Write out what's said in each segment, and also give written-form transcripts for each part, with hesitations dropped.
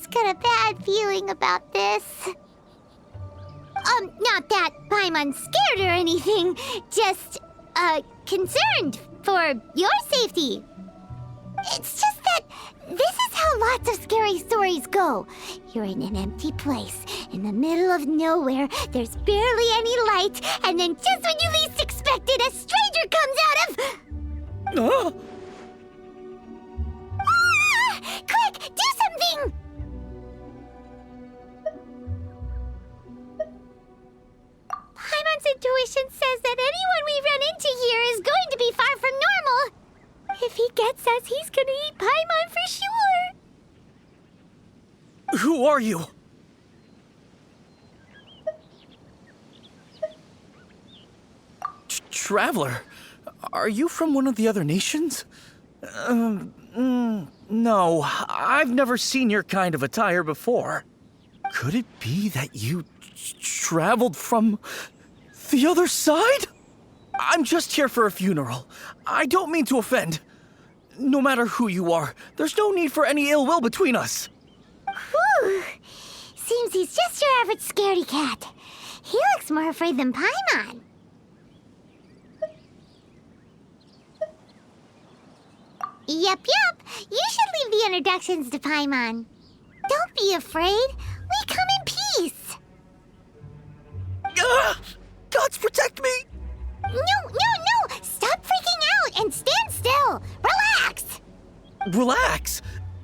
just got a bad feeling about this. Not that Paimon's scared or anything, just, concerned for your safety. It's just that this is how lots of scary stories go. You're in an empty place, in the middle of nowhere, there's barely any light, and then just when you least expect it, a stranger comes out of... Ah! Quick, do something! Paimon's intuition says that anyone we run into here is going to be far from normal. If he gets us, he's gonna eat Paimon for sure. Who are you? Traveler, are you from one of the other nations? No, I've never seen your kind of attire before. Could it be that you traveled from the other side? I'm just here for a funeral. I don't mean to offend. No matter who you are, there's no need for any ill will between us. Whew. Seems he's just your average scaredy cat. He looks more afraid than Paimon. Yep. You should leave the introductions to Paimon. Don't be afraid. We come in peace. Gods protect me! No! Stop freaking out and stand still. Relax. Relax?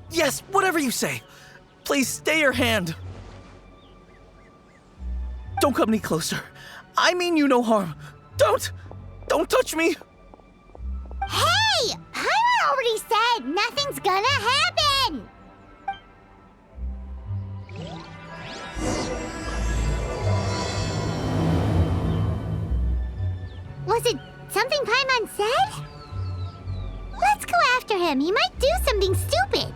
Yes, whatever you say. Please stay your hand. Don't come any closer. I mean you no harm. Don't touch me. Hey! Paimon already said nothing's gonna happen! Was it something Paimon said? Let's go after him. He might do something stupid.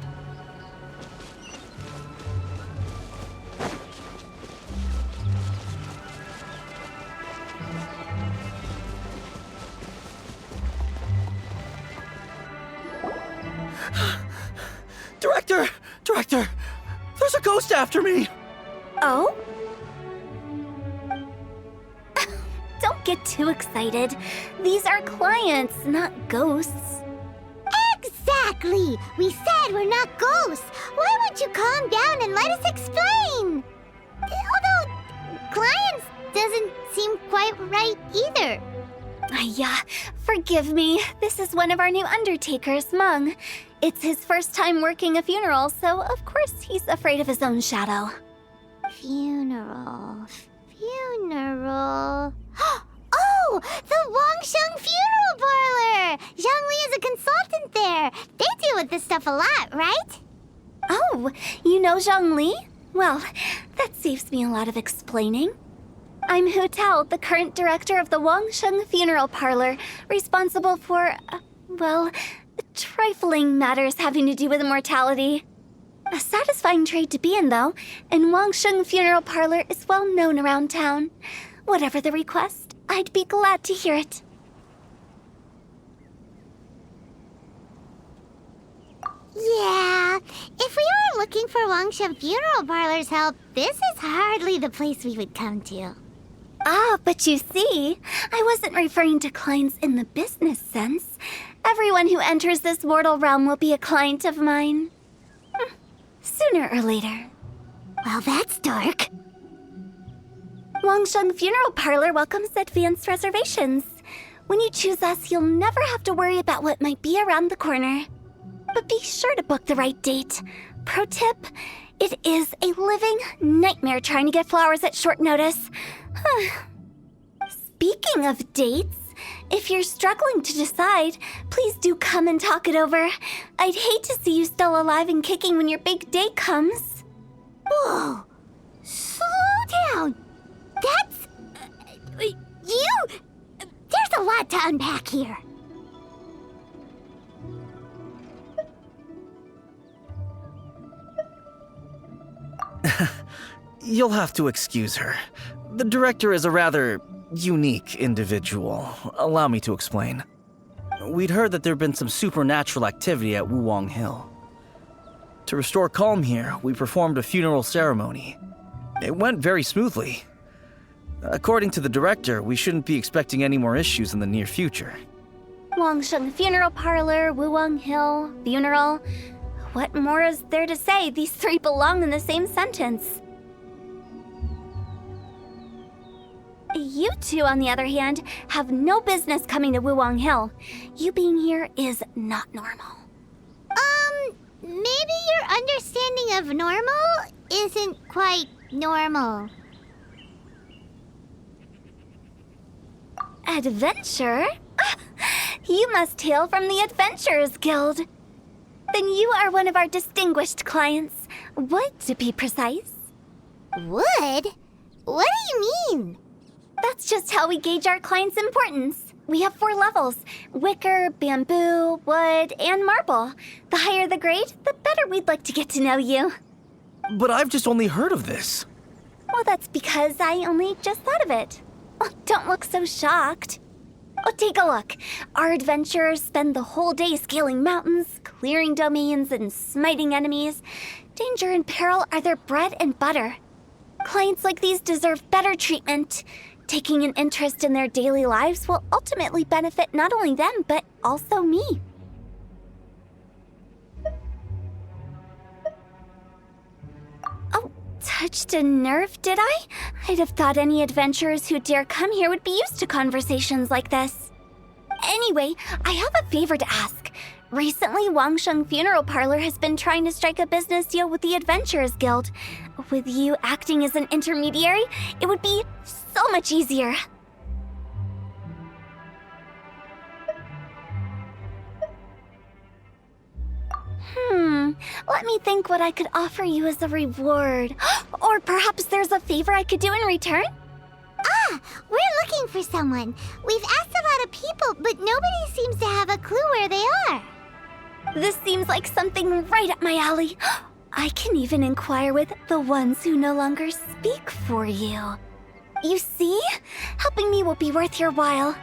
Director! There's a ghost after me! Oh? Don't get too excited. These are clients, not ghosts. Exactly! We said we're not ghosts. Why won't you calm down and let us explain? Although, clients doesn't seem quite right either. Yeah, forgive me. This is one of our new undertakers, Meng. It's his first time working a funeral, so of course he's afraid of his own shadow. Funeral. Oh! The Wangsheng Funeral Parlor! Zhongli is a consultant there. They deal with this stuff a lot, right? Oh, you know Zhongli? Well, that saves me a lot of explaining. I'm Hu Tao, the current director of the Wangsheng Funeral Parlor, responsible for, trifling matters having to do with immortality. A satisfying trade to be in, though, and Wangsheng Funeral Parlor is well known around town. Whatever the request, I'd be glad to hear it. Yeah, if we were looking for Wangsheng Funeral Parlor's help, this is hardly the place we would come to. Ah, but you see, I wasn't referring to clients in the business sense. Everyone who enters this mortal realm will be a client of mine. Sooner or later. Well, that's dark. Wangsheng Funeral Parlor welcomes advanced reservations. When you choose us, you'll never have to worry about what might be around the corner. But be sure to book the right date. Pro tip, it is a living nightmare trying to get flowers at short notice. Speaking of dates, if you're struggling to decide, please do come and talk it over. I'd hate to see you still alive and kicking when your big day comes. Whoa! Slow down! That's... you... There's a lot to unpack here. You'll have to excuse her. The director is a rather unique individual. Allow me to explain. We'd heard that there'd been some supernatural activity at Wuwang Hill. To restore calm here, we performed a funeral ceremony. It went very smoothly. According to the director, we shouldn't be expecting any more issues in the near future. Wangsheng Funeral Parlor, Wuwang Hill, funeral. What more is there to say? These three belong in the same sentence. You two, on the other hand, have no business coming to Wuwang Hill. You being here is not normal. Maybe your understanding of normal isn't quite normal. Adventure? You must hail from the Adventurers Guild. Then you are one of our distinguished clients. Wood, to be precise. Wood? What do you mean? That's just how we gauge our clients' importance. We have 4 levels: wicker, bamboo, wood, and marble. The higher the grade, the better we'd like to get to know you. But I've just only heard of this. Well, that's because I only just thought of it. Oh, don't look so shocked. Oh, take a look. Our adventurers spend the whole day scaling mountains, clearing domains, and smiting enemies. Danger and peril are their bread and butter. Clients like these deserve better treatment. Taking an interest in their daily lives will ultimately benefit not only them, but also me. Oh, touched a nerve, did I? I'd have thought any adventurers who dare come here would be used to conversations like this. Anyway, I have a favor to ask. Recently, Wangsheng Funeral Parlor has been trying to strike a business deal with the Adventurers Guild. With you acting as an intermediary, it would be so much easier. Let me think what I could offer you as a reward. Or perhaps there's a favor I could do in return? We're looking for someone. We've asked a lot of people, but nobody seems to have a clue where they are. This seems like something right up my alley. I can even inquire with the ones who no longer speak for you. You see? Helping me will be worth your while.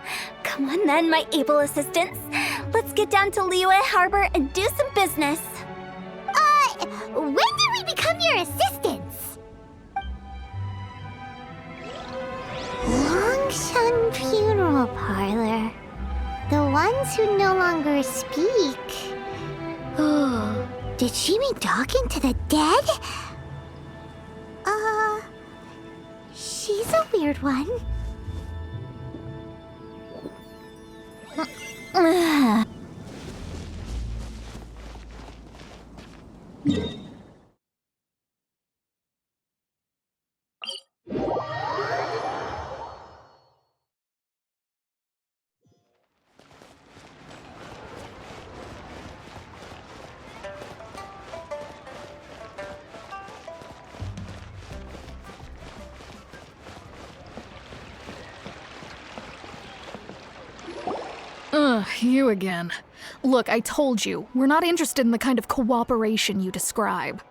Come on then, my able assistants. Let's get down to Liyue Harbor and do some business. When did we become your assistants? Longsheng Funeral Parlor. The ones who no longer speak. Oh, did she mean talking to the dead? She's a weird one. You again. Look, I told you, we're not interested in the kind of cooperation you describe.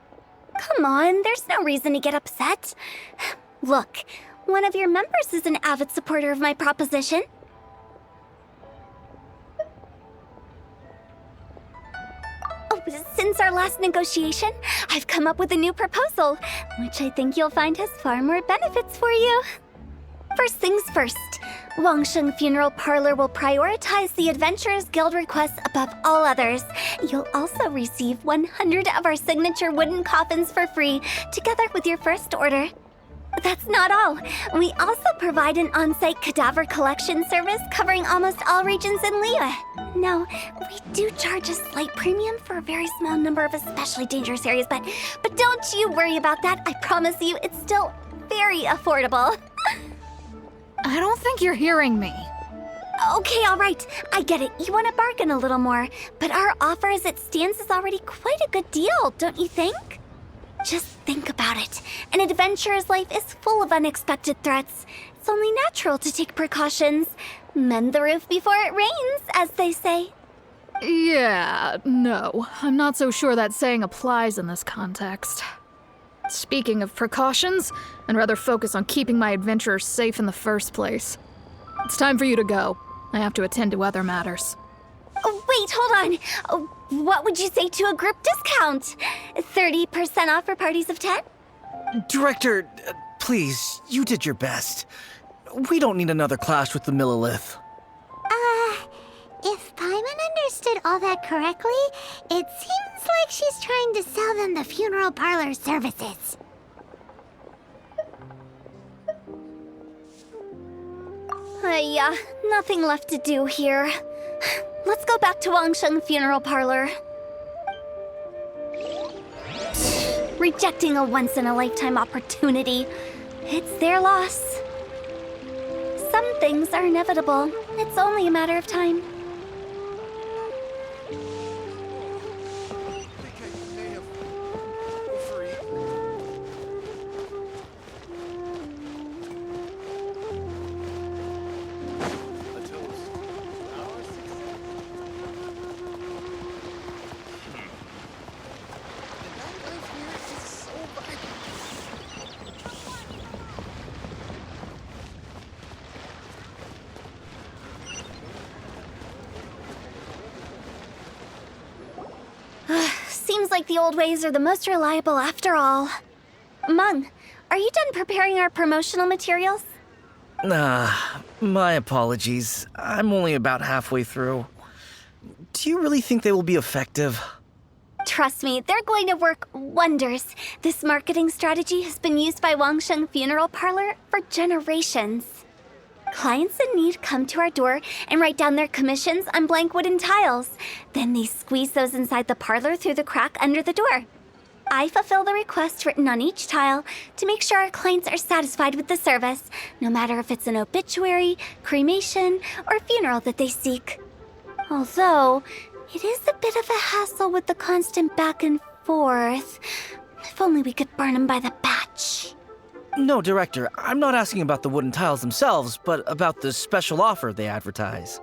Come on, there's no reason to get upset. Look, one of your members is an avid supporter of my proposition. Oh, since our last negotiation, I've come up with a new proposal, which I think you'll find has far more benefits for you. First things first, Wangsheng Funeral Parlor will prioritize the Adventurers Guild requests above all others. You'll also receive 100 of our signature wooden coffins for free, together with your first order. That's not all. We also provide an on-site cadaver collection service covering almost all regions in Liyue. Now, we do charge a slight premium for a very small number of especially dangerous areas, but don't you worry about that. I promise you, it's still very affordable. I don't think you're hearing me. Okay, all right. I get it. You want to bargain a little more, but our offer as it stands is already quite a good deal, don't you think? Just think about it. An adventurer's life is full of unexpected threats. It's only natural to take precautions. Mend the roof before it rains, as they say. Yeah, no. I'm not so sure that saying applies in this context. Speaking of precautions, I'd rather focus on keeping my adventurers safe in the first place. It's time for you to go. I have to attend to other matters. Oh, wait, hold on. What would you say to a group discount? 30% off for parties of 10? Director, please, you did your best. We don't need another clash with the Millilith. If Paimon understood all that correctly, it seems like she's trying to sell them the funeral parlor services. Yeah, nothing left to do here. Let's go back to Wangsheng Funeral Parlor. Rejecting a once-in-a-lifetime opportunity. It's their loss. Some things are inevitable. It's only a matter of time. Seems like the old ways are the most reliable after all. Mung, are you done preparing our promotional materials? My apologies. I'm only about halfway through. Do you really think they will be effective? Trust me, they're going to work wonders. This marketing strategy has been used by Wangsheng Funeral Parlor for generations. Clients in need come to our door and write down their commissions on blank wooden tiles. Then they squeeze those inside the parlor through the crack under the door. I fulfill the requests written on each tile to make sure our clients are satisfied with the service, no matter if it's an obituary, cremation, or funeral that they seek. Although, it is a bit of a hassle with the constant back and forth. If only we could burn them by the batch. No, Director, I'm not asking about the wooden tiles themselves, but about the special offer they advertise.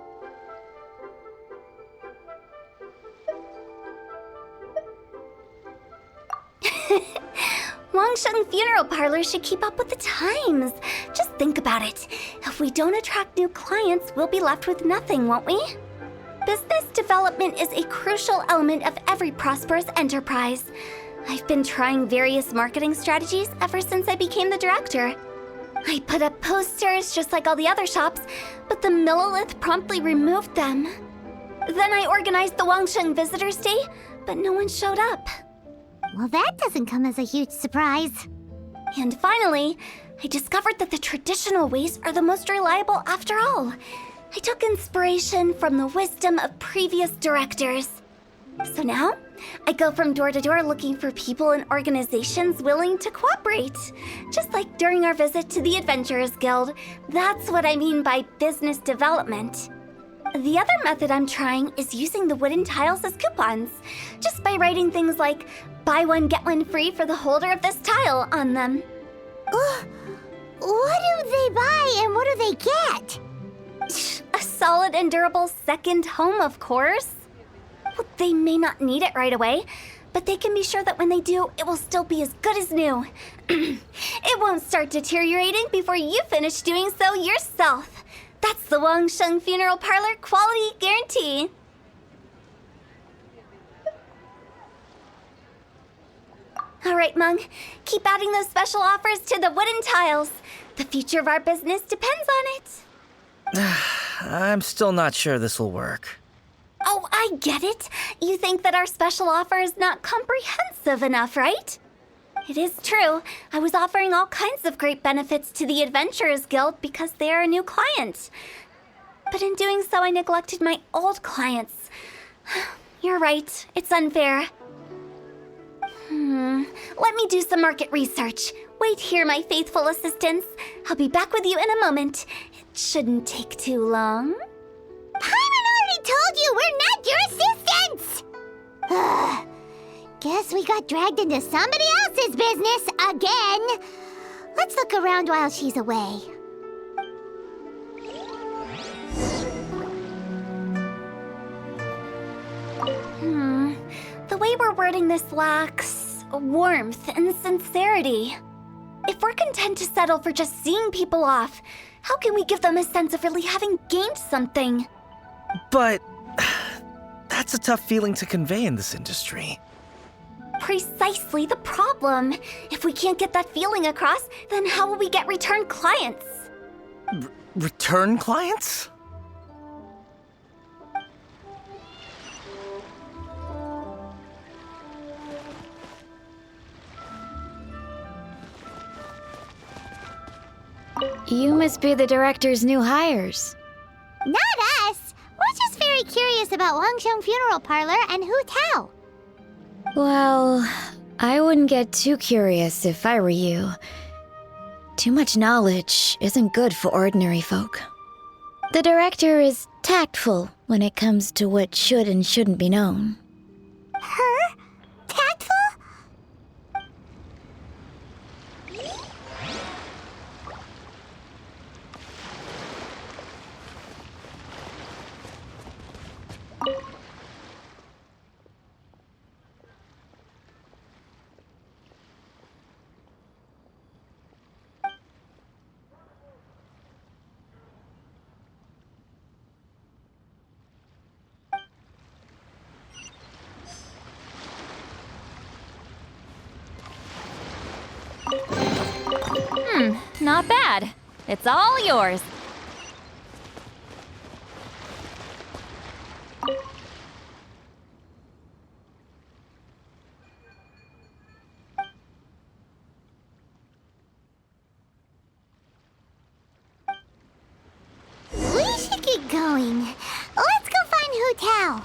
Wangsheng Funeral Parlor should keep up with the times. Just think about it. If we don't attract new clients, we'll be left with nothing, won't we? Business development is a crucial element of every prosperous enterprise. I've been trying various marketing strategies ever since I became the director. I put up posters just like all the other shops, but the Millilith promptly removed them. Then I organized the Wangsheng Visitors Day, but no one showed up. Well, that doesn't come as a huge surprise. And finally, I discovered that the traditional ways are the most reliable after all. I took inspiration from the wisdom of previous directors. So now, I go from door to door looking for people and organizations willing to cooperate. Just like during our visit to the Adventurers Guild. That's what I mean by business development. The other method I'm trying is using the wooden tiles as coupons. Just by writing things like, buy one, get one free for the holder of this tile on them. What do they buy and what do they get? A solid and durable second home, of course. Well, they may not need it right away, but they can be sure that when they do, it will still be as good as new. It won't start deteriorating before you finish doing so yourself. That's the Wangsheng Funeral Parlor quality guarantee. All right, Mung, keep adding those special offers to the wooden tiles. The future of our business depends on it. I'm still not sure this will work. Oh, I get it. You think that our special offer is not comprehensive enough, right? It is true. I was offering all kinds of great benefits to the Adventurers Guild because they are a new client. But in doing so, I neglected my old clients. You're right. It's unfair. Let me do some market research. Wait here, my faithful assistants. I'll be back with you in a moment. It shouldn't take too long. Paimon already told you we're not your assistants! Guess we got dragged into somebody else's business again. Let's look around while she's away. The way we're wording this lacks warmth and sincerity. If we're content to settle for just seeing people off, how can we give them a sense of really having gained something? But That's a tough feeling to convey in this industry. Precisely the problem. If we can't get that feeling across, then how will we get return clients? Return clients? You must be the director's new hires. Not us! We're just very curious about Wangsheng Funeral Parlor and Hu Tao. Well, I wouldn't get too curious if I were you. Too much knowledge isn't good for ordinary folk. The director is tactful when it comes to what should and shouldn't be known. Her? Tactful? Not bad. It's all yours. We should get going. Let's go find Hu Tao.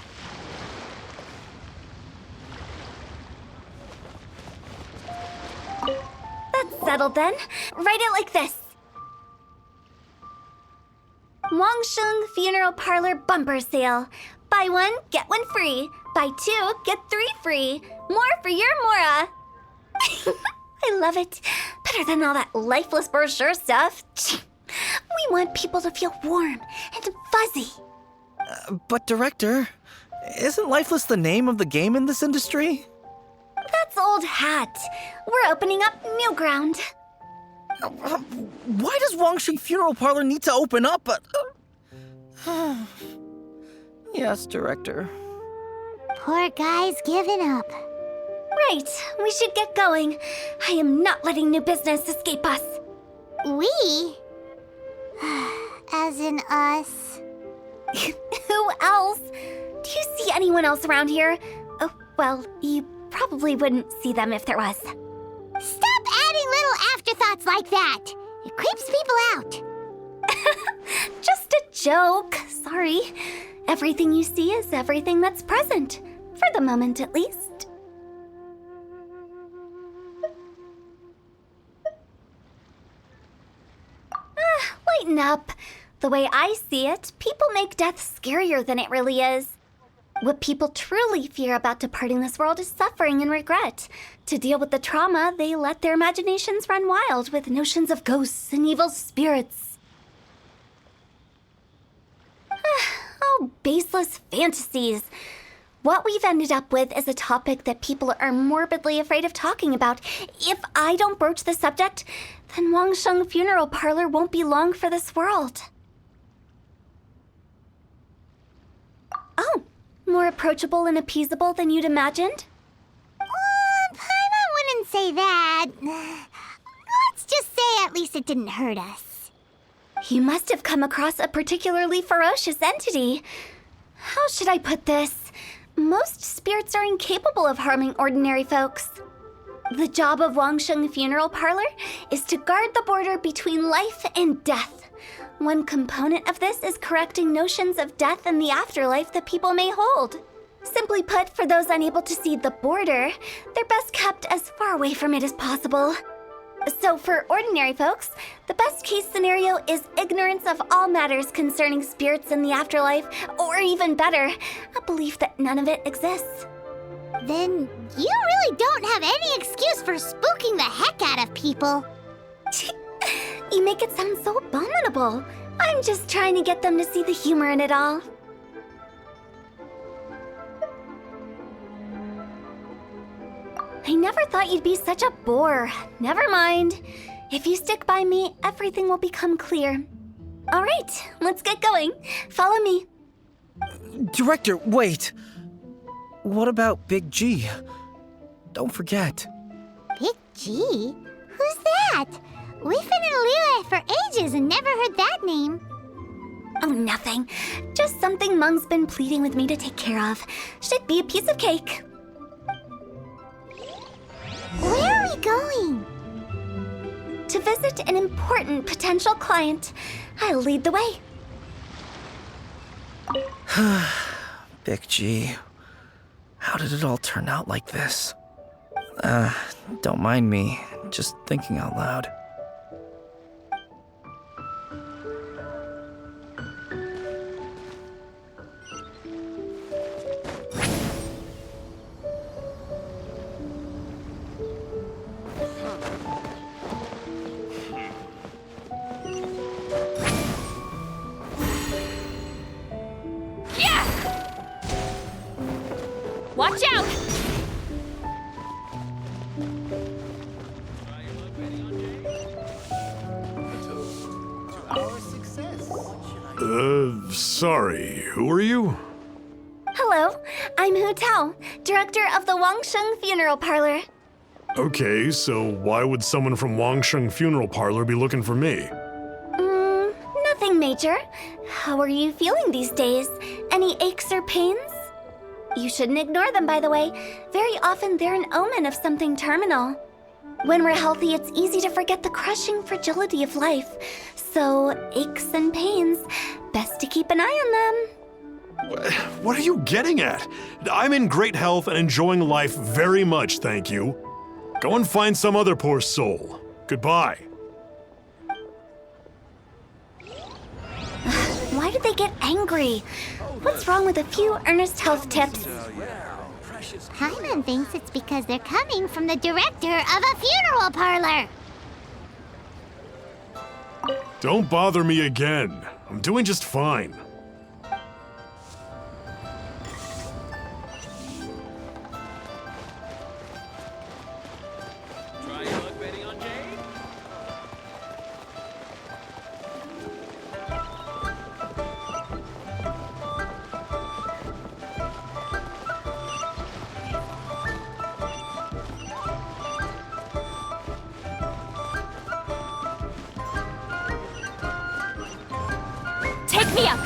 That's settled then. Write it like this. Wangsheng Funeral Parlor Bumper Sale. Buy one, get one free. Buy two, get three free. More for your Mora. I love it. Better than all that lifeless brochure stuff. We want people to feel warm and fuzzy. But Director, isn't Lifeless the name of the game in this industry? That's old hat. We're opening up new ground. Why does Wangsheng Funeral Parlor need to open up? Yes, Director. Poor guy's giving up. Right, we should get going. I am not letting new business escape us. We? As in us. Who else? Do you see anyone else around here? Oh, well, you probably wouldn't see them if there was. Stop adding little afterthoughts like that. It creeps people out. Just a joke. Sorry. Everything you see is everything that's present. For the moment, at least. Lighten up. The way I see it, people make death scarier than it really is. What people truly fear about departing this world is suffering and regret. To deal with the trauma, they let their imaginations run wild with notions of ghosts and evil spirits. Oh, baseless fantasies. What we've ended up with is a topic that people are morbidly afraid of talking about. If I don't broach the subject, then Wangsheng Funeral Parlor won't be long for this world. Oh, more approachable and appeasable than you'd imagined? Paimon wouldn't say that. Let's just say at least it didn't hurt us. You must have come across a particularly ferocious entity. How should I put this? Most spirits are incapable of harming ordinary folks. The job of Wangsheng Funeral Parlor is to guard the border between life and death. One component of this is correcting notions of death and the afterlife that people may hold. Simply put, for those unable to see the border, they're best kept as far away from it as possible. So for ordinary folks, the best case scenario is ignorance of all matters concerning spirits in the afterlife, or even better, a belief that none of it exists. Then you really don't have any excuse for spooking the heck out of people. You make it sound so abominable. I'm just trying to get them to see the humor in it all. I never thought you'd be such a bore. Never mind. If you stick by me, everything will become clear. All right, let's get going. Follow me. Director, wait. what about Big G? Don't forget. Big G? Who's that? We've been in Liyue for ages and never heard that name. Oh, nothing. Just something Mung's been pleading with me to take care of. Should be a piece of cake. Where are we going? To visit an important potential client. I'll lead the way. Big G. How did it all turn out like this? Don't mind me, just thinking out loud. Watch out! Sorry, who are you? Hello, I'm Hu Tao, director of the Wangsheng Funeral Parlor. Okay, so why would someone from Wangsheng Funeral Parlor be looking for me? Nothing major. How are you feeling these days? Any aches or pains? You shouldn't ignore them, by the way. Very often they're an omen of something terminal. When we're healthy, it's easy to forget the crushing fragility of life. So, aches and pains, best to keep an eye on them. What are you getting at? I'm in great health and enjoying life very much, thank you. Go and find some other poor soul. Goodbye. Why did they get angry? What's wrong with a few earnest health tips? Paimon thinks it's because they're coming from the director of a funeral parlor. Don't bother me again. I'm doing just fine. Take me up!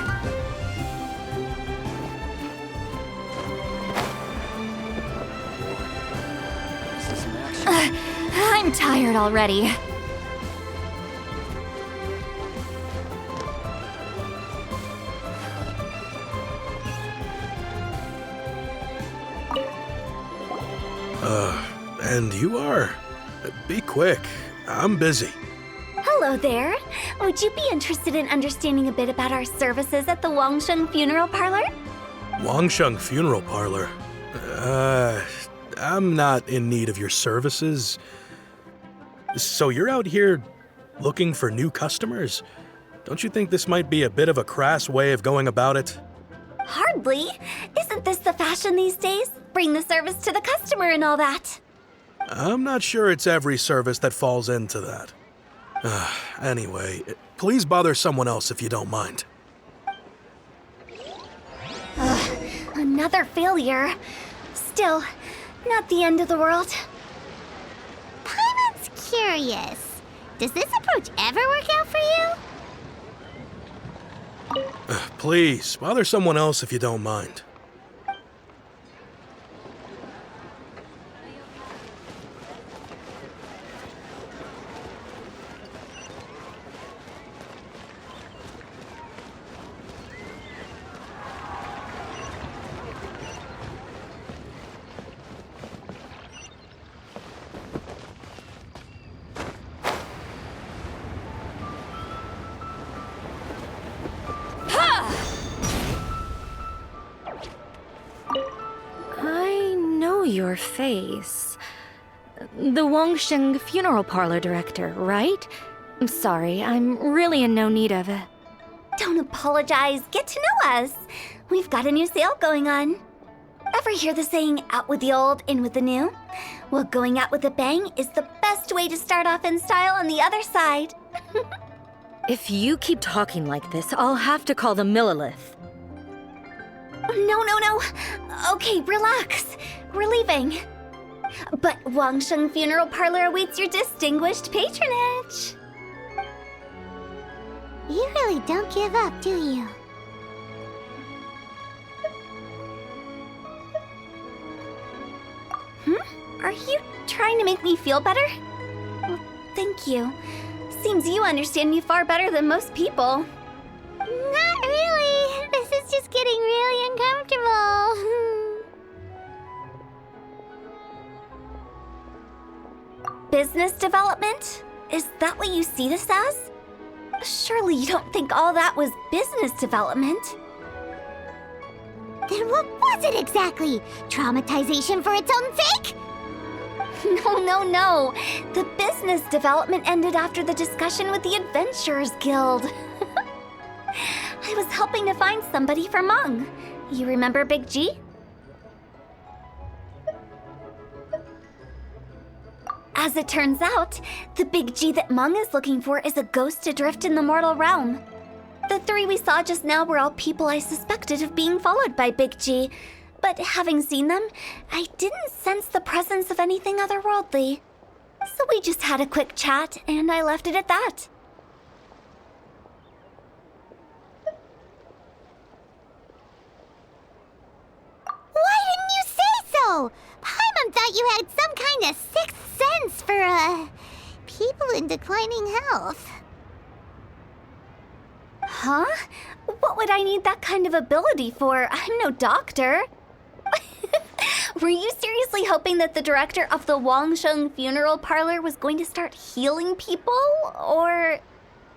I'm tired already. And you are? Be quick. I'm busy. Hello there. Would you be interested in understanding a bit about our services at the Wangsheng Funeral Parlor? Wangsheng Funeral Parlor? I'm not in need of your services. So you're out here looking for new customers? Don't you think this might be a bit of a crass way of going about it? Hardly. Isn't this the fashion these days? Bring the service to the customer and all that. I'm not sure it's every service that falls into that. Anyway, please bother someone else if you don't mind. Another failure. Still, not the end of the world. Paimon's curious. Does this approach ever work out for you? Please, bother someone else if you don't mind. Your face. The Wangsheng Funeral Parlor director, right? I'm sorry, I'm really in no need of it. Don't apologize. Get to know us. We've got a new sale going on. Ever hear the saying, out with the old, in with the new? Well, going out with a bang is the best way to start off in style on the other side. If you keep talking like this, I'll have to call the Millilith. No. Okay, relax. We're leaving. But Wangsheng Funeral Parlor awaits your distinguished patronage. You really don't give up, do you? Are you trying to make me feel better? Well, thank you. Seems you understand me far better than most people. Not really. This is just getting really uncomfortable. Business development? Is that what you see this as? Surely you don't think all that was business development. Then what was it exactly? Traumatization for its own sake? No. The business development ended after the discussion with the Adventurers Guild. I was helping to find somebody for Meng. You remember Big G? As it turns out, the Big G that Meng is looking for is a ghost adrift in the mortal realm. The three we saw just now were all people I suspected of being followed by Big G, but having seen them, I didn't sense the presence of anything otherworldly. So we just had a quick chat, and I left it at that. Why didn't you say so? Paimon thought you had some kind of sixth sense for, people in declining health. Huh? What would I need that kind of ability for? I'm no doctor. Were you seriously hoping that the director of the Wangsheng Funeral Parlor was going to start healing people, or...?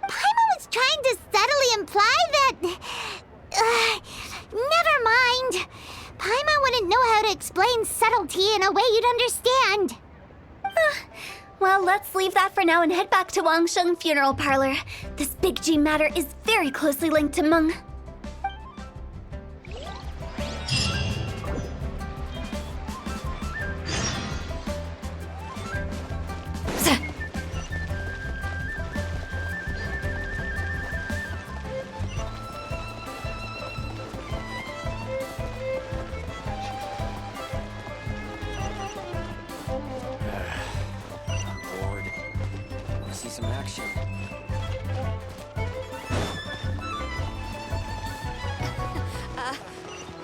Paimon was trying to subtly imply that... never mind. Paimon wouldn't know how to explain subtlety in a way you'd understand. Well, let's leave that for now and head back to Wangsheng Funeral Parlor. This Big G matter is very closely linked to Meng. Some action.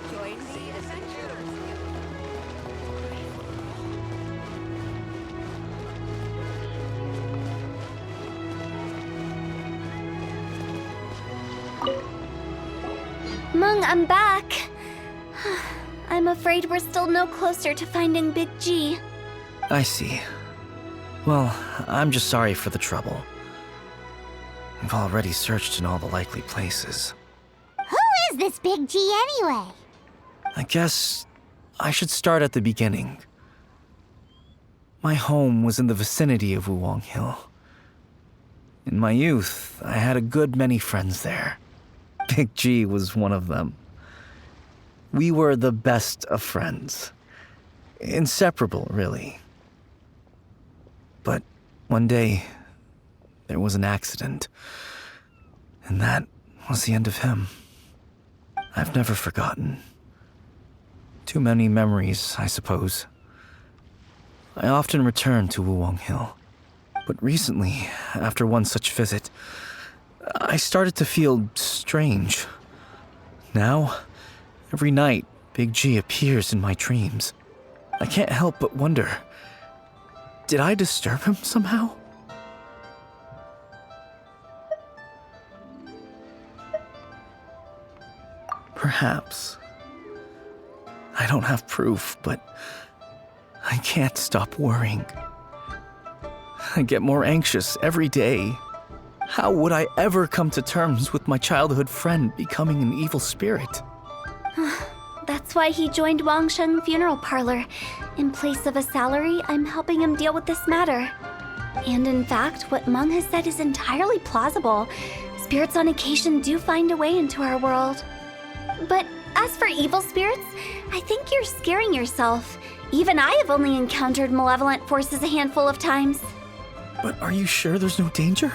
Join me in adventure. Meng, I'm back. I'm afraid we're still no closer to finding Big G. I see. Well, I'm just sorry for the trouble. We've already searched in all the likely places. Who is this Big G anyway? I guess I should start at the beginning. My home was in the vicinity of Wuwang Hill. In my youth, I had a good many friends there. Big G was one of them. We were the best of friends. Inseparable, really. But one day, there was an accident. And that was the end of him. I've never forgotten. Too many memories, I suppose. I often return to Wuwang Hill. But recently, after one such visit, I started to feel strange. Now, every night, Big G appears in my dreams. I can't help but wonder, did I disturb him somehow? Perhaps. I don't have proof, but I can't stop worrying. I get more anxious every day. How would I ever come to terms with my childhood friend becoming an evil spirit? That's why he joined Wangsheng Funeral Parlor. In place of a salary, I'm helping him deal with this matter. And in fact, what Meng has said is entirely plausible. Spirits on occasion do find a way into our world. But as for evil spirits, I think you're scaring yourself. Even I have only encountered malevolent forces a handful of times. But are you sure there's no danger?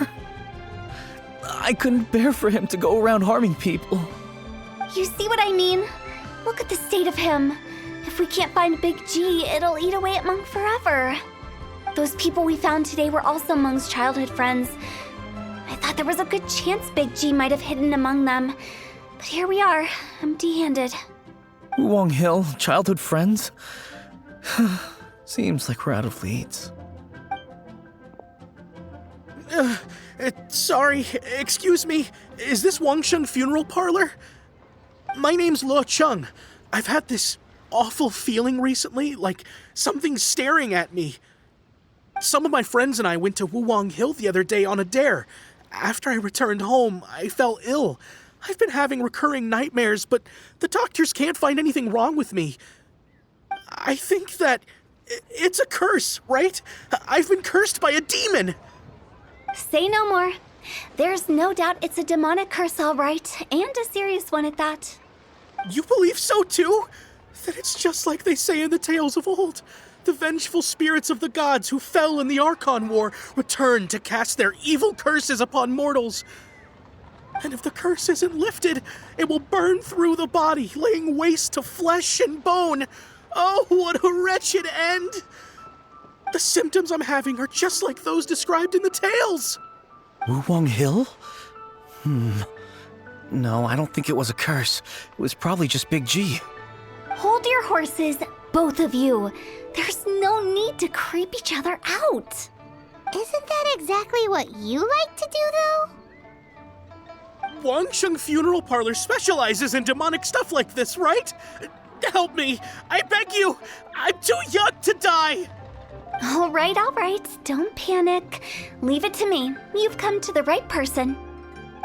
I couldn't bear for him to go around harming people. You see what I mean? Look at the state of him. If we can't find Big G, it'll eat away at Monk forever. Those people we found today were also Monk's childhood friends. I thought there was a good chance Big G might have hidden among them. But here we are, empty-handed. Wulong Hill, childhood friends? Seems like we're out of leads. Sorry, excuse me. Is this Wangsheng Funeral Parlor? My name's Luo Chung. I've had this awful feeling recently, like something's staring at me. Some of my friends and I went to Wulong Hill the other day on a dare. After I returned home, I fell ill. I've been having recurring nightmares, but the doctors can't find anything wrong with me. I think that it's a curse, right? I've been cursed by a demon. Say no more. There's no doubt it's a demonic curse, all right, and a serious one at that. You believe so too? Then it's just like they say in the tales of old. The vengeful spirits of the gods who fell in the Archon War return to cast their evil curses upon mortals. And if the curse isn't lifted, it will burn through the body, laying waste to flesh and bone. Oh, what a wretched end! The symptoms I'm having are just like those described in the tales. Wulong Hill? No, I don't think it was a curse. It was probably just Big G. Hold your horses, both of you. There's no need to creep each other out. Isn't that exactly what you like to do, though? Wangsheng Funeral Parlor specializes in demonic stuff like this, right? Help me, I beg you. I'm too young to die. All right. Don't panic. Leave it to me. You've come to the right person.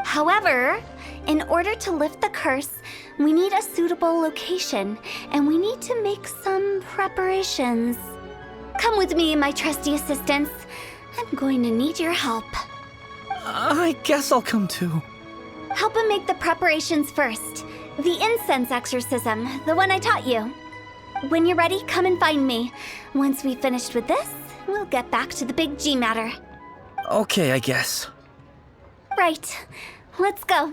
However, in order to lift the curse, we need a suitable location, and we need to make some preparations. Come with me, my trusty assistants. I'm going to need your help. I guess I'll come too. Help him make the preparations first. The incense exorcism, the one I taught you. When you're ready, come and find me. Once we've finished with this, we'll get back to the Big G matter. Okay, I guess. Right. Let's go.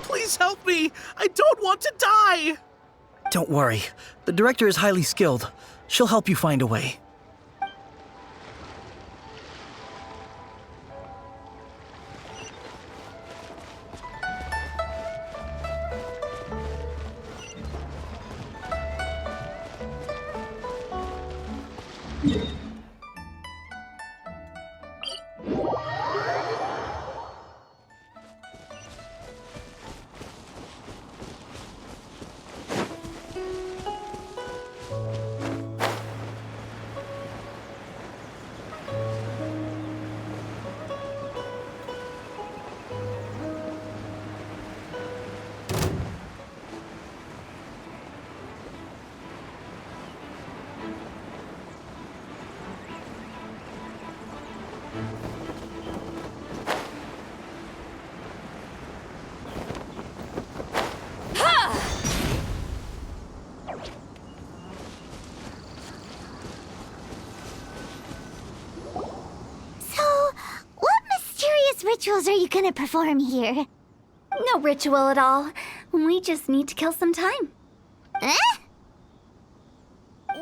Please help me. I don't want to die. Don't worry. The director is highly skilled. She'll help you find a way. Rituals are you gonna perform here? No ritual at all. We just need to kill some time. Eh?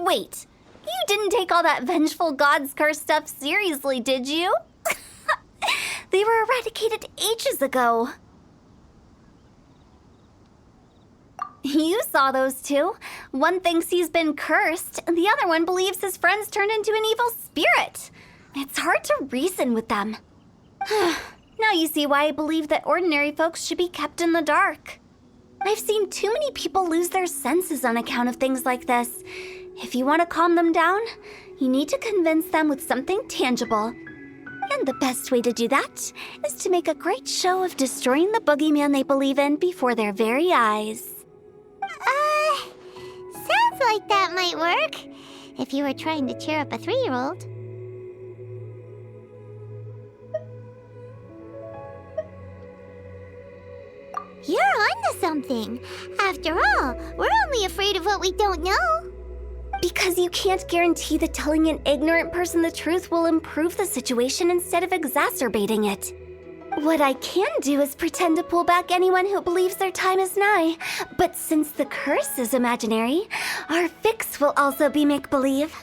Wait, you didn't take all that vengeful god's curse stuff seriously, did you? They were eradicated ages ago. You saw those two. One thinks he's been cursed, and the other one believes his friends turned into an evil spirit. It's hard to reason with them. Now you see why I believe that ordinary folks should be kept in the dark. I've seen too many people lose their senses on account of things like this. If you want to calm them down, you need to convince them with something tangible. And the best way to do that is to make a great show of destroying the boogeyman they believe in before their very eyes. Sounds like that might work. If you were trying to cheer up a 3-year-old. You're onto something. After all, we're only afraid of what we don't know. Because you can't guarantee that telling an ignorant person the truth will improve the situation instead of exacerbating it. What I can do is pretend to pull back anyone who believes their time is nigh. But since the curse is imaginary, our fix will also be make-believe.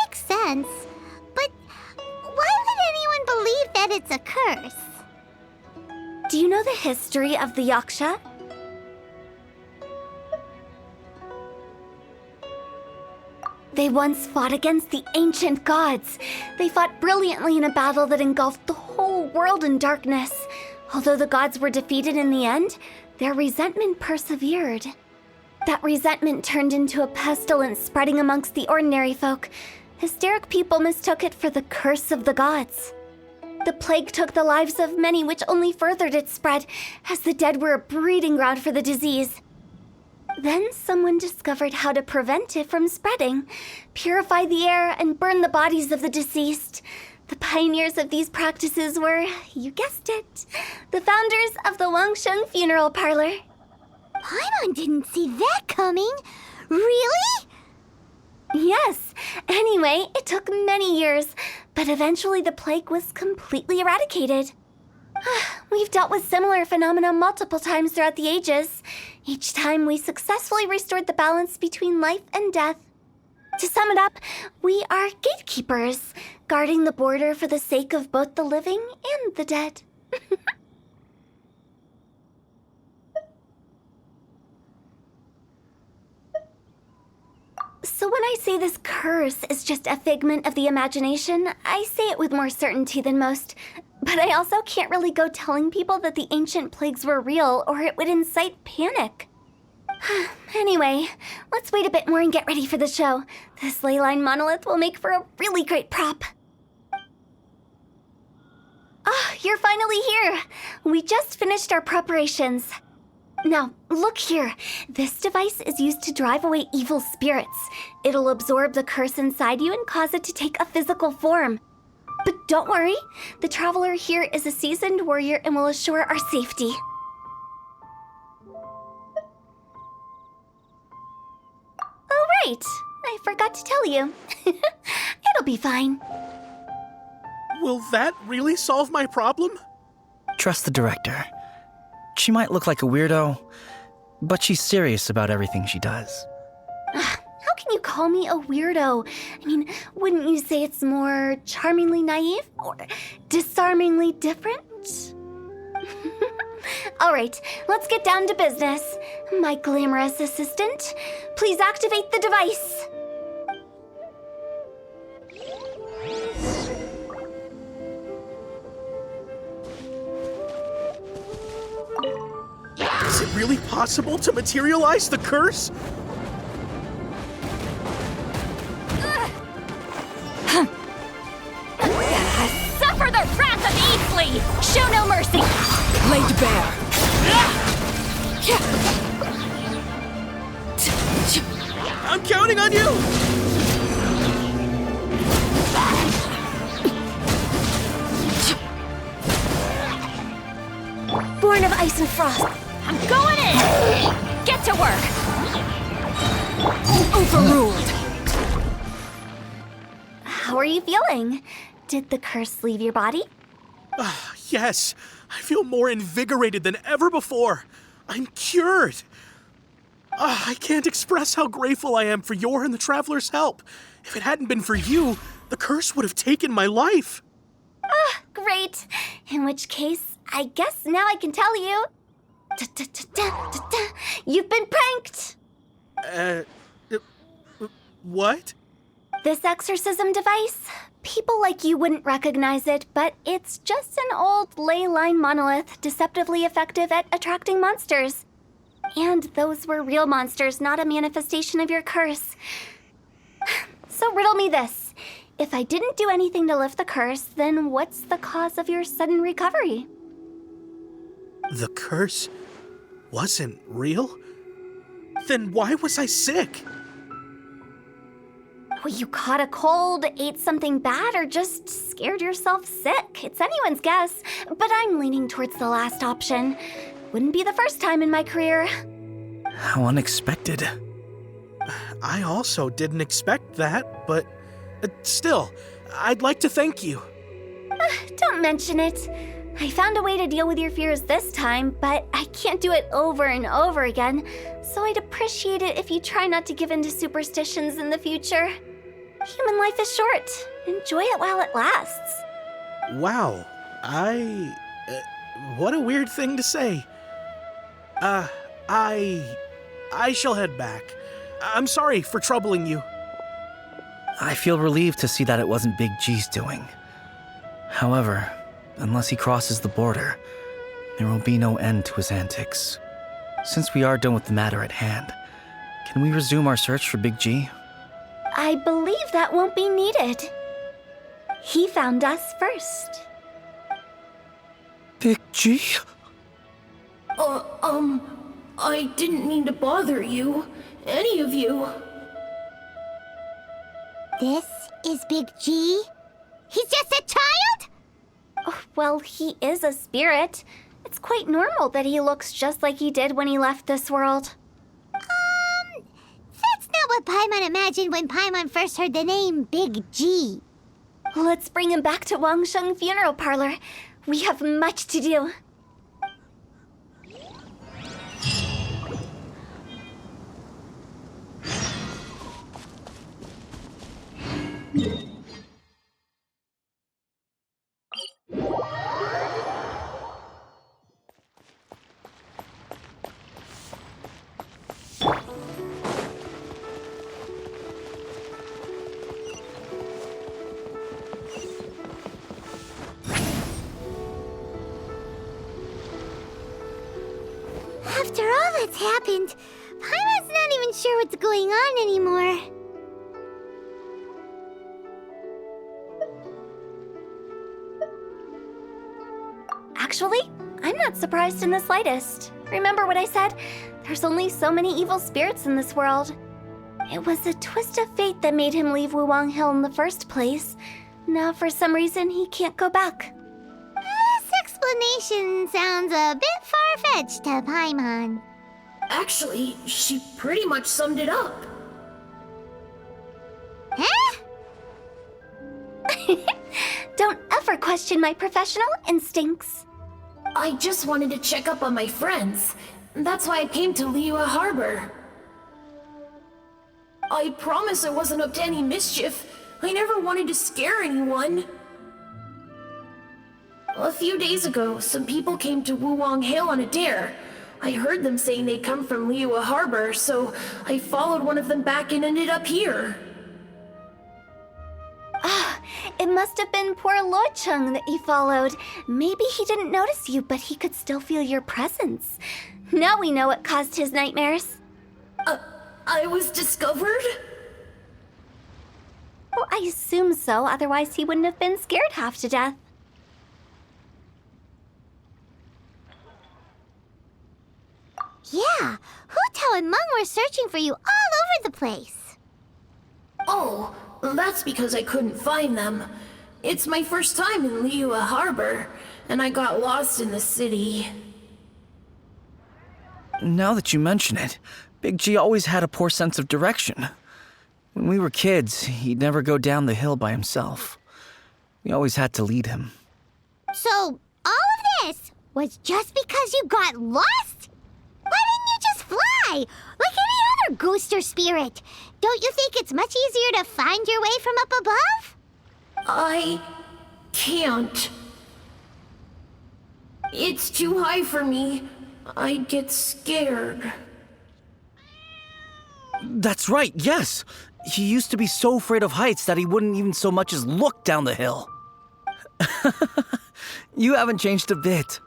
Makes sense. But why would anyone believe that it's a curse? Do you know the history of the Yaksha? They once fought against the ancient gods. They fought brilliantly in a battle that engulfed the whole world in darkness. Although the gods were defeated in the end, their resentment persevered. That resentment turned into a pestilence spreading amongst the ordinary folk. Hysteric people mistook it for the curse of the gods. The plague took the lives of many, which only furthered its spread, as the dead were a breeding ground for the disease. Then someone discovered how to prevent it from spreading, purify the air, and burn the bodies of the deceased. The pioneers of these practices were, you guessed it, the founders of the Wangsheng Funeral Parlor. Paimon didn't see that coming. Really? Yes. Anyway, it took many years, but eventually the plague was completely eradicated. We've dealt with similar phenomena multiple times throughout the ages. Each time we successfully restored the balance between life and death. To sum it up, we are gatekeepers, guarding the border for the sake of both the living and the dead. So when I say this curse is just a figment of the imagination, I say it with more certainty than most. But I also can't really go telling people that the ancient plagues were real, or it would incite panic. Anyway, let's wait a bit more and get ready for the show. This leyline monolith will make for a really great prop. Ah, you're finally here! We just finished our preparations. Now, look here. This device is used to drive away evil spirits. It'll absorb the curse inside you and cause it to take a physical form. But don't worry, the traveler here is a seasoned warrior and will assure our safety. Oh, right. I forgot to tell you. It'll be fine. Will that really solve my problem? Trust the director. She might look like a weirdo, but she's serious about everything she does. How can you call me a weirdo? I mean, wouldn't you say it's more charmingly naive or disarmingly different? All right, let's get down to business. My glamorous assistant, please activate the device. Is it really possible to materialize the curse? Suffer the wrath of Eastleigh! Show no mercy! Laid bare! I'm counting on you! Born of ice and frost. I'm going in! Get to work! Overruled! How are you feeling? Did the curse leave your body? Yes, I feel more invigorated than ever before. I'm cured. I can't express how grateful I am for your and the Traveler's help. If it hadn't been for you, the curse would have taken my life. Great. In which case, I guess now I can tell you. You've been pranked! What? This exorcism device, people like you wouldn't recognize it, but it's just an old ley line monolith deceptively effective at attracting monsters. And those were real monsters, not a manifestation of your curse. So riddle me this. If I didn't do anything to lift the curse, then what's the cause of your sudden recovery? The curse wasn't real? Then why was I sick? Well, you caught a cold, ate something bad, or just scared yourself sick. It's anyone's guess, but I'm leaning towards the last option. Wouldn't be the first time in my career. How unexpected. I also didn't expect that, but still, I'd like to thank you. Don't mention it. I found a way to deal with your fears this time, but I can't do it over and over again, so I'd appreciate it if you try not to give in to superstitions in the future. Human life is short. Enjoy it while it lasts. Wow, what a weird thing to say. I shall head back. I'm sorry for troubling you. I feel relieved to see that it wasn't Big G's doing. However, unless he crosses the border, there will be no end to his antics. Since we are done with the matter at hand, can we resume our search for Big G? I believe that won't be needed. He found us first. Big G? I didn't mean to bother you. Any of you. This is Big G? He's just a child? Oh, well, he is a spirit. It's quite normal that he looks just like he did when he left this world. That's not what Paimon imagined when Paimon first heard the name Big G. Let's bring him back to Wangsheng Funeral Parlor. We have much to do. After all that's happened, Paimon's not even sure what's going on anymore. Actually, I'm not surprised in the slightest. Remember what I said? There's only so many evil spirits in this world. It was a twist of fate that made him leave Wuwang Hill in the first place. Now, for some reason, he can't go back. This explanation sounds a bit far-fetched to Paimon. Actually, she pretty much summed it up. Huh? Don't ever question my professional instincts. I just wanted to check up on my friends. That's why I came to Liyue Harbor. I promise I wasn't up to any mischief. I never wanted to scare anyone. A few days ago, some people came to Wuwang Hill on a dare. I heard them saying they'd come from Liyue Harbor, so I followed one of them back and ended up here. It must have been poor Luocheng that you followed. Maybe he didn't notice you, but he could still feel your presence. Now we know what caused his nightmares. I was discovered? Well, I assume so, otherwise he wouldn't have been scared half to death. Yeah, Hu Tao and Meng were searching for you all over the place. Oh, that's because I couldn't find them. It's my first time in Liyue Harbor, and I got lost in the city. Now that you mention it, Big G always had a poor sense of direction. When we were kids, he'd never go down the hill by himself. We always had to lead him. So, all of this was just because you got lost? Why didn't you just fly? Like any other ghost or spirit? Don't you think it's much easier to find your way from up above? I can't. It's too high for me. I'd get scared. That's right, yes! He used to be so afraid of heights that he wouldn't even so much as look down the hill. You haven't changed a bit.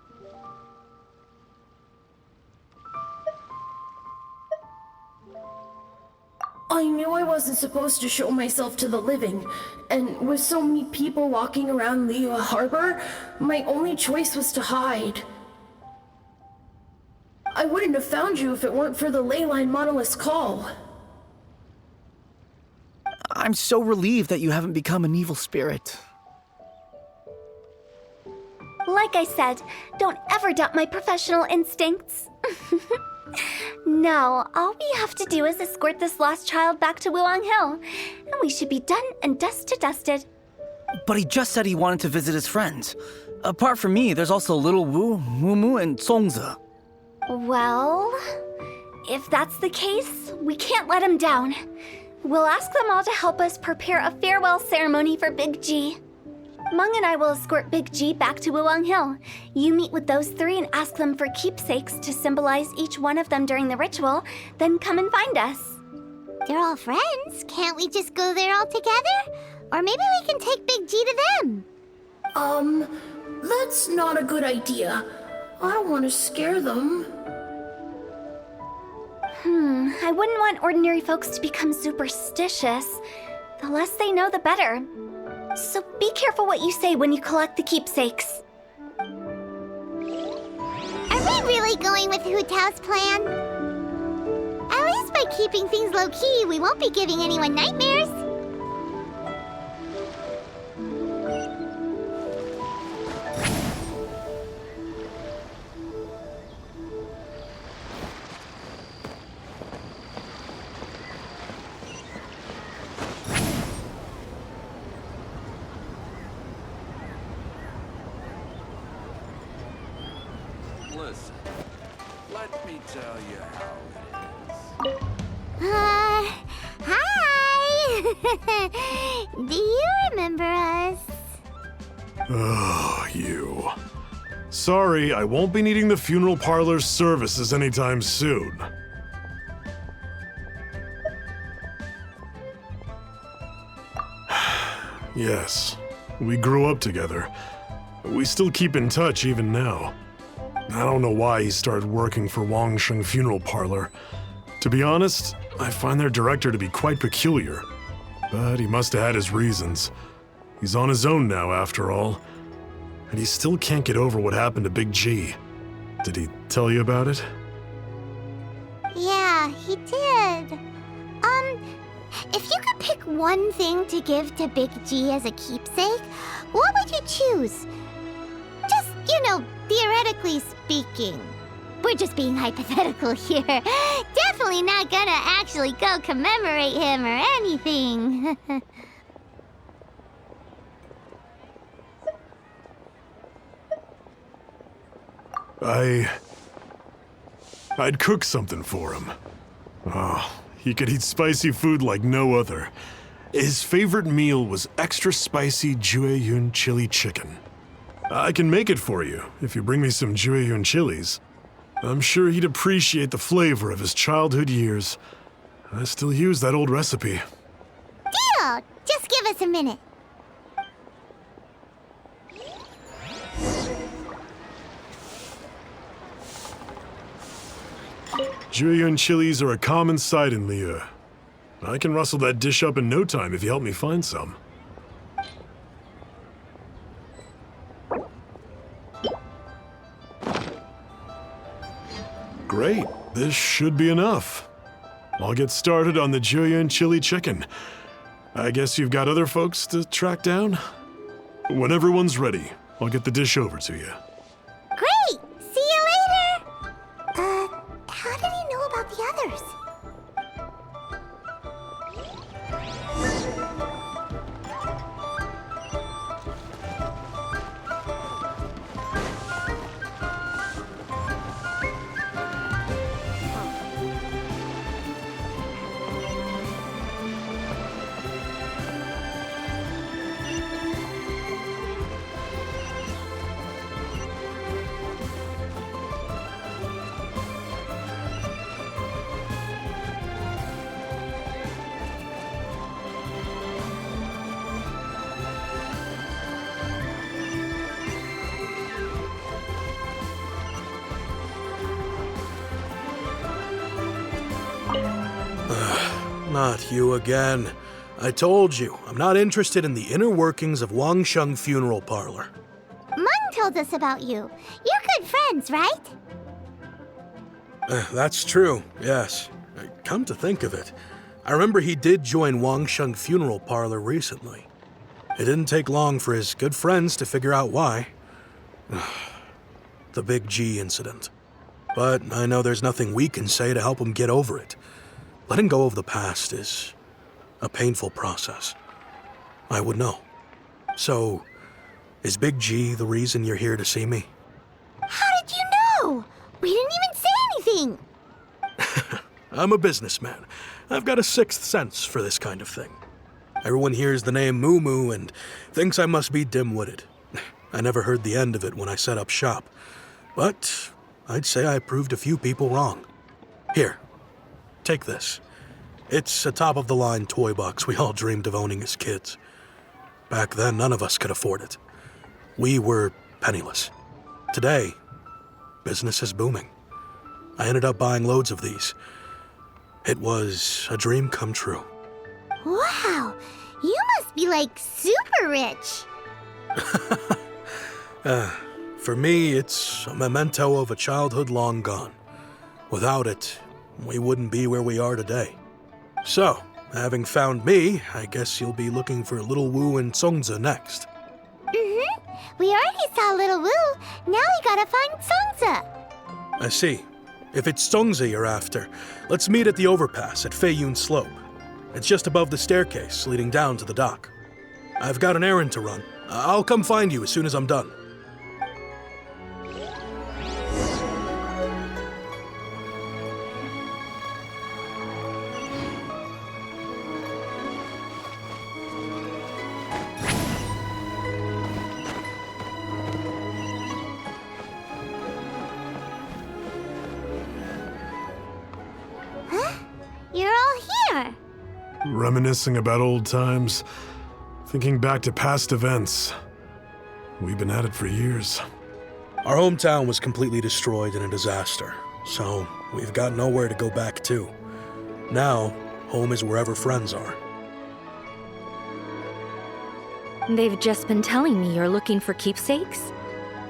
I knew I wasn't supposed to show myself to the living, and with so many people walking around Liyue Harbor, my only choice was to hide. I wouldn't have found you if it weren't for the Leyline Monolith's call. I'm so relieved that you haven't become an evil spirit. Like I said, don't ever doubt my professional instincts. No, all we have to do is escort this lost child back to Wuang Hill, and we should be done and dust to dusted. But he just said he wanted to visit his friends. Apart from me, there's also Little Wu, Mumu, and Songzi. Well, if that's the case, we can't let him down. We'll ask them all to help us prepare a farewell ceremony for Big G. Meng and I will escort Big G back to Wuang Hill. You meet with those three and ask them for keepsakes to symbolize each one of them during the ritual, then come and find us. They're all friends. Can't we just go there all together? Or maybe we can take Big G to them. That's not a good idea. I don't want to scare them. I wouldn't want ordinary folks to become superstitious. The less they know, the better. So be careful what you say when you collect the keepsakes. Are we really going with Hu Tao's plan? At least by keeping things low-key, we won't be giving anyone nightmares. Listen, let me tell you how it is. Hi! Do you remember us? Oh, you. Sorry, I won't be needing the funeral parlor's services anytime soon. Yes, we grew up together. We still keep in touch even now. I don't know why he started working for Wangsheng Funeral Parlor. To be honest, I find their director to be quite peculiar. But he must have had his reasons. He's on his own now, after all. And he still can't get over what happened to Big G. Did he tell you about it? Yeah, he did. If you could pick one thing to give to Big G as a keepsake, what would you choose? Just, theoretically speaking. We're just being hypothetical here. Definitely not gonna actually go commemorate him or anything. I'd cook something for him. Oh, he could eat spicy food like no other. His favorite meal was extra spicy Jueyun chili chicken. I can make it for you if you bring me some Jueyun chilies. I'm sure he'd appreciate the flavor of his childhood years. I still use that old recipe. Deal! Just give us a minute. Jueyun chilies are a common sight in Liyue. I can rustle that dish up in no time if you help me find some. Great, this should be enough. I'll get started on the Jueyun chili chicken. I guess you've got other folks to track down? When everyone's ready, I'll get the dish over to you. Great! See you later! How did he know about the others? Not you again. I told you, I'm not interested in the inner workings of Wangsheng Funeral Parlor. Meng told us about you. You're good friends, right? That's true, yes. Come to think of it, I remember he did join Wangsheng Funeral Parlor recently. It didn't take long for his good friends to figure out why. The Big G incident. But I know there's nothing we can say to help him get over it. Letting go of the past is a painful process. I would know. So, is Big G the reason you're here to see me? How did you know? We didn't even say anything. I'm a businessman. I've got a sixth sense for this kind of thing. Everyone hears the name Moo Moo and thinks I must be dim-witted. I never heard the end of it when I set up shop. But I'd say I proved a few people wrong. Here, take this. It's a top-of-the-line toy box we all dreamed of owning as kids. Back then, none of us could afford it. We were penniless. Today, business is booming. I ended up buying loads of these. It was a dream come true. Wow, you must be like super rich. For me, it's a memento of a childhood long gone. Without it, we wouldn't be where we are today. So, having found me, I guess you'll be looking for Little Wu and Songza next. We already saw Little Wu. Now we gotta find Songza. I see. If it's Songza you're after, let's meet at the overpass at Feiyun Slope. It's just above the staircase leading down to the dock. I've got an errand to run. I'll come find you as soon as I'm done. You're all here. Reminiscing about old times, thinking back to past events. We've been at it for years. Our hometown was completely destroyed in a disaster, so we've got nowhere to go back to. Now, home is wherever friends are. They've just been telling me you're looking for keepsakes.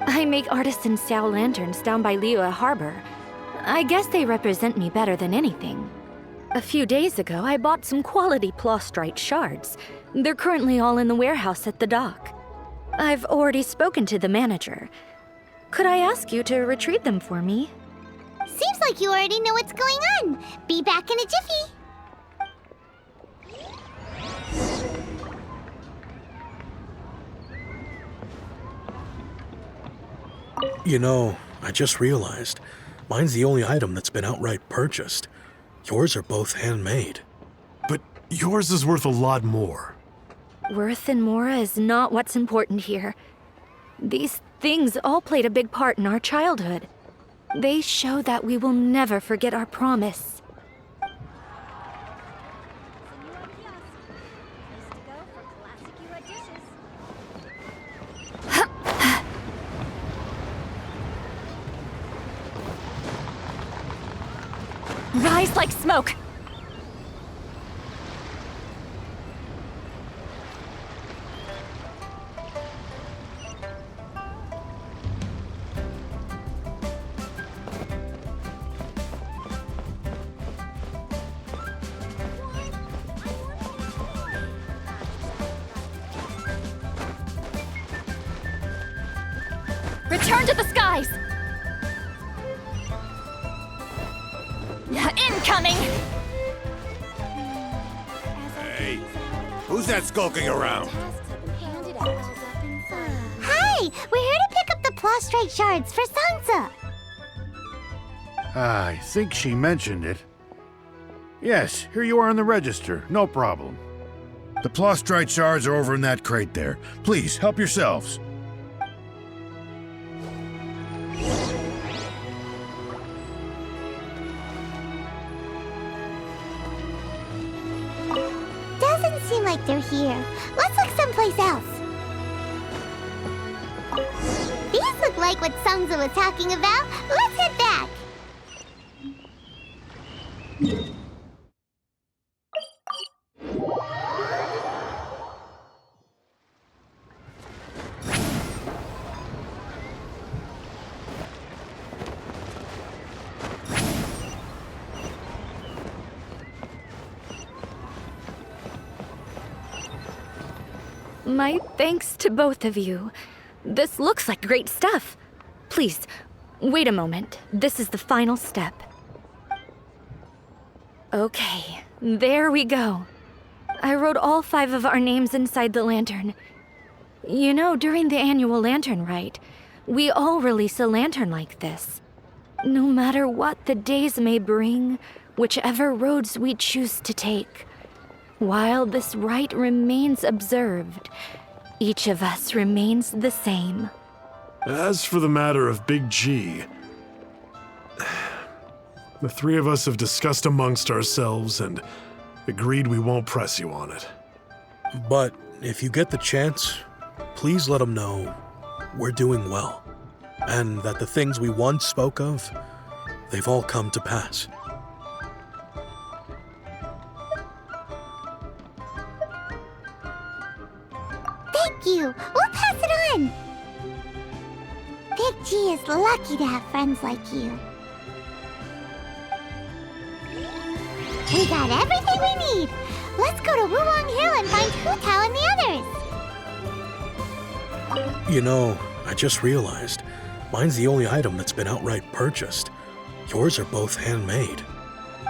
I make artisan style lanterns down by Liyue Harbor. I guess they represent me better than anything. A few days ago, I bought some quality plastrite shards. They're currently all in the warehouse at the dock. I've already spoken to the manager. Could I ask you to retrieve them for me? Seems like you already know what's going on. Be back in a jiffy. You know, I just realized, mine's the only item that's been outright purchased. Yours are both handmade. But yours is worth a lot more. Worth and more is not what's important here. These things all played a big part in our childhood. They show that we will never forget our promise. Rise like smoke! Return to the skies! Incoming! Hey, who's that skulking around? Hi, we're here to pick up the plastrite shards for Sansa. I think she mentioned it. Yes, here you are on the register. No problem. The plastrite shards are over in that crate there. Please, help yourselves. Doesn't seem like they're here. Let's look someplace else. These look like what Sansa was talking about. Let's head back. My thanks to both of you. This looks like great stuff. Please, Wait a moment. This is the final step. Okay, there we go. I wrote all 5 of our names inside the lantern. You know, during the annual lantern rite, we all release a lantern like this. No matter what the days may bring, whichever roads we choose to take, while this rite remains observed, each of us remains the same. As for the matter of Big G, the 3 of us have discussed amongst ourselves and agreed we won't press you on it. But if you get the chance, please let him know we're doing well, and that the things we once spoke of, they've all come to pass. Thank you. We'll pass it on. Big G is lucky to have friends like you. We got everything we need. Let's go to Wulong Hill and find Hu Tao and the others. You know, I just realized, mine's the only item that's been outright purchased. Yours are both handmade.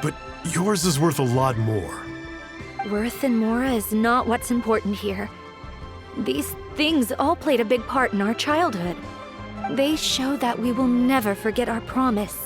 But yours is worth a lot more. Worth and more is not what's important here. These things all played a big part in our childhood. They show that we will never forget our promise.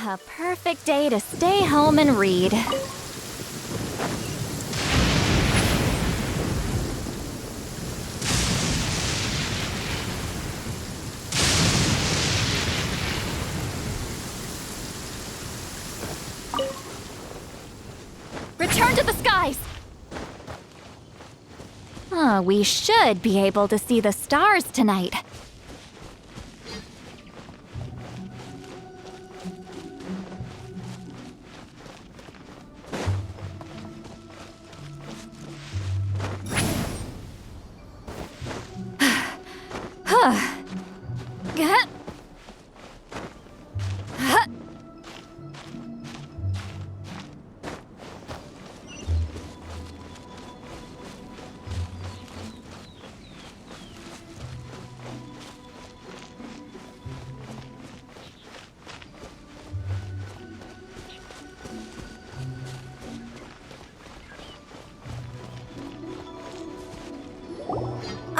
A perfect day to stay home and read. Return to the skies! We should be able to see the stars tonight.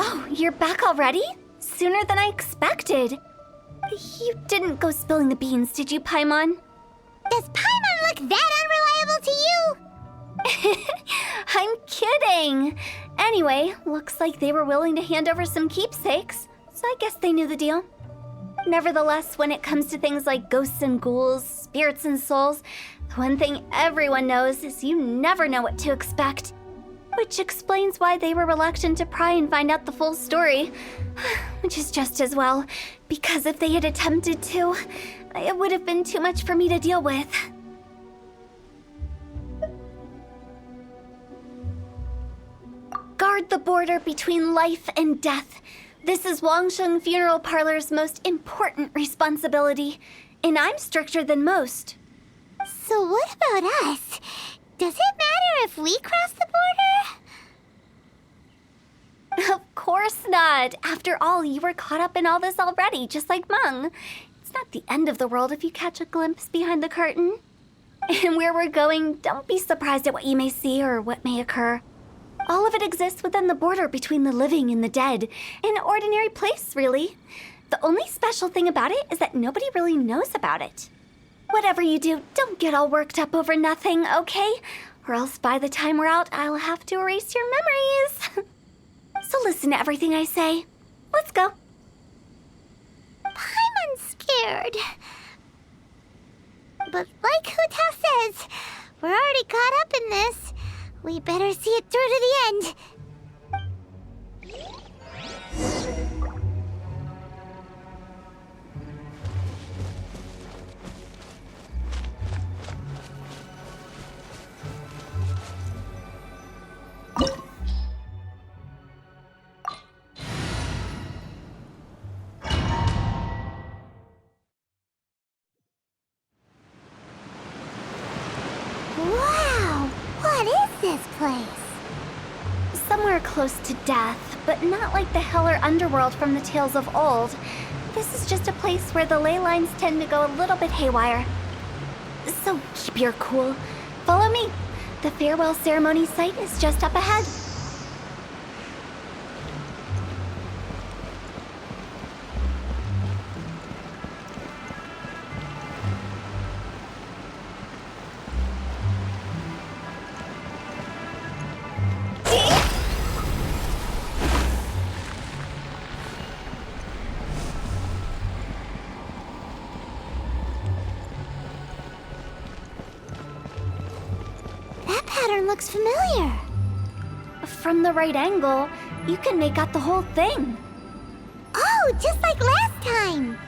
Oh, you're back already? Sooner than I expected. You didn't go spilling the beans, did you, Paimon? Does Paimon look that unreliable to you? I'm kidding. Anyway, looks like they were willing to hand over some keepsakes, so I guess they knew the deal. Nevertheless, when it comes to things like ghosts and ghouls, spirits and souls, the one thing everyone knows is you never know what to expect. Which explains why they were reluctant to pry and find out the full story. Which is just as well, because if they had attempted to, it would have been too much for me to deal with. Guard the border between life and death. This is Wangsheng Funeral Parlor's most important responsibility, and I'm stricter than most. So what about us? Does it matter if we cross the border? Of course not. After all, you were caught up in all this already, just like Meng. It's not the end of the world if you catch a glimpse behind the curtain. And where we're going, don't be surprised at what you may see or what may occur. All of it exists within the border between the living and the dead. An ordinary place, really. The only special thing about it is that nobody really knows about it. Whatever you do, don't get all worked up over nothing, okay? Or else by the time we're out, I'll have to erase your memories. So listen to everything I say. Let's go. Paimon's scared. But like Hu Tao says, we're already caught up in this. We better see it through to the end. Wow! What is this place? Somewhere close to death, but not like the hell or underworld from the tales of old. This is just a place where the ley lines tend to go a little bit haywire. So keep your cool. Follow me. The farewell ceremony site is just up ahead. That pattern looks familiar. From the right angle, you can make out the whole thing. Oh, just like last time.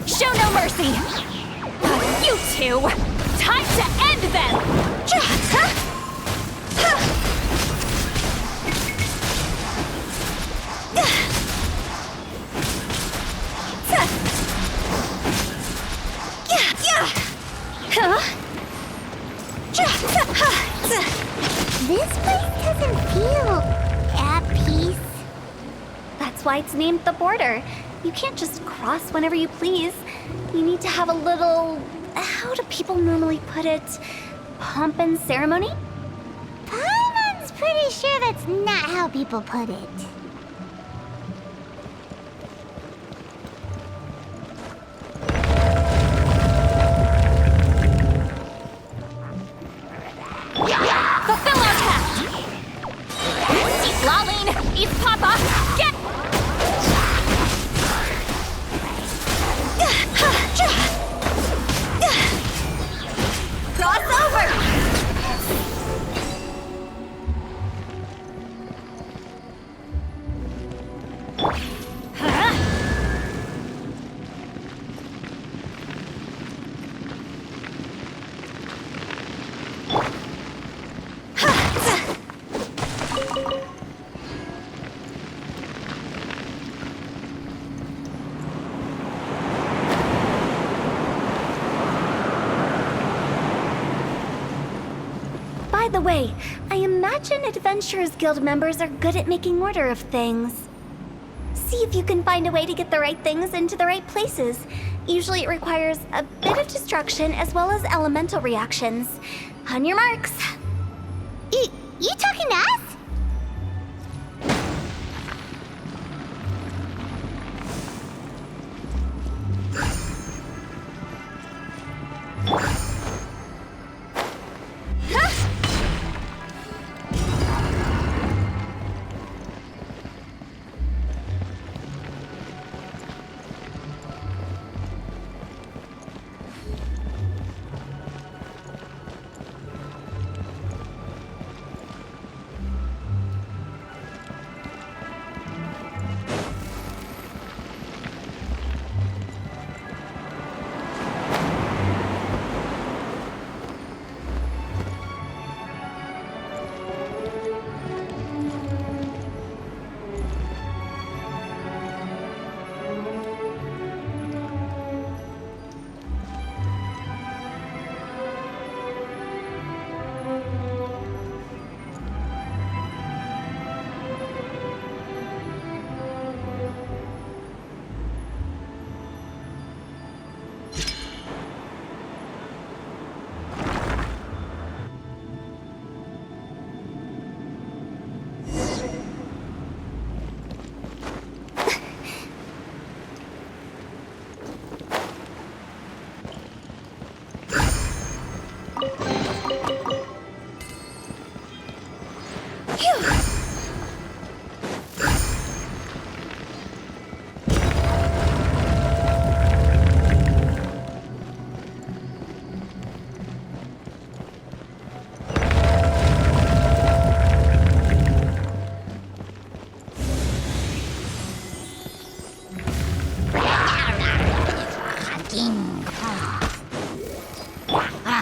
Show no mercy! You two! Time to end them! This place doesn't feel at peace. That's why it's named the border. You can't just cross whenever you please. You need to have a little... how do people normally put it? Pomp and ceremony? Paimon's pretty sure that's not how people put it. Fulfill our pact! Eat Laline! Eat Papa! Get... Cross over! By the way, I imagine Adventurers Guild members are good at making order of things. See if you can find a way to get the right things into the right places. Usually it requires a bit of destruction as well as elemental reactions. On your marks. You talking to us?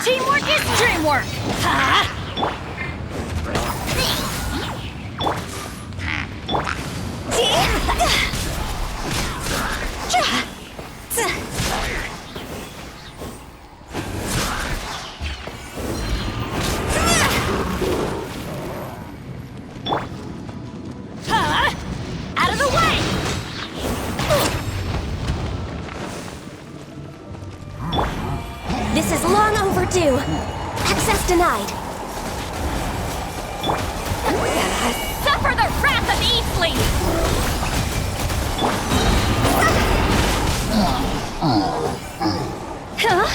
Teamwork is dreamwork! Ha! Out of the way! This is long overdue. Access denied. Suffer the wrath of Eastleigh! Huh?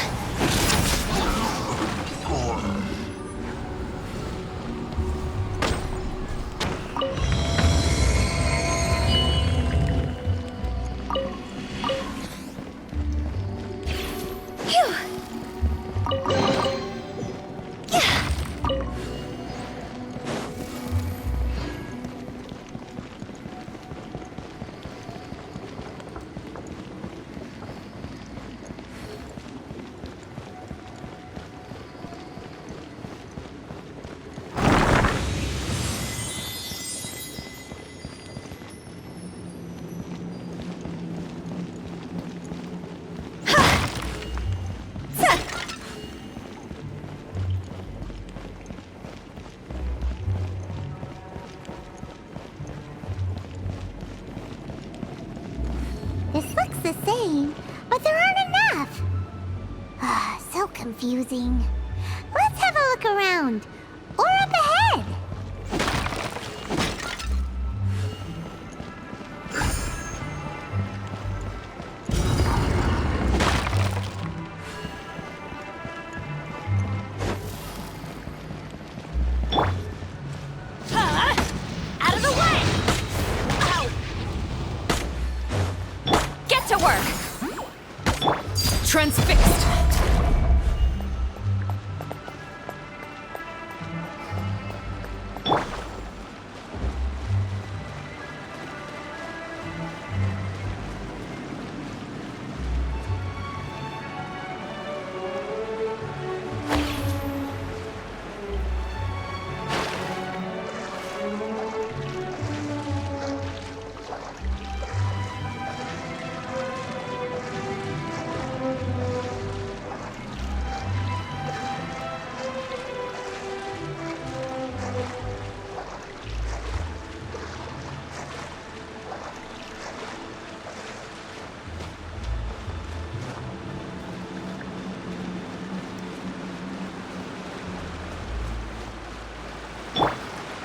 This looks the same, but there aren't enough. So confusing. Let's have a look around. Or up ahead. Out of the way! Ow! Get to work! Transfixed!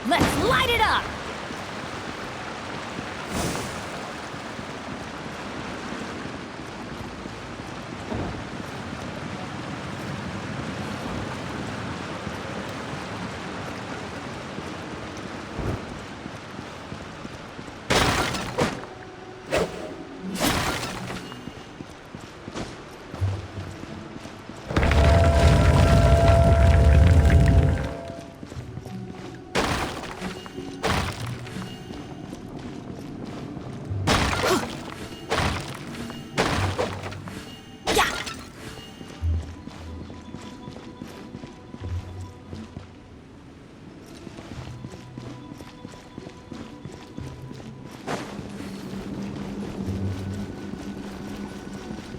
Let's light it up!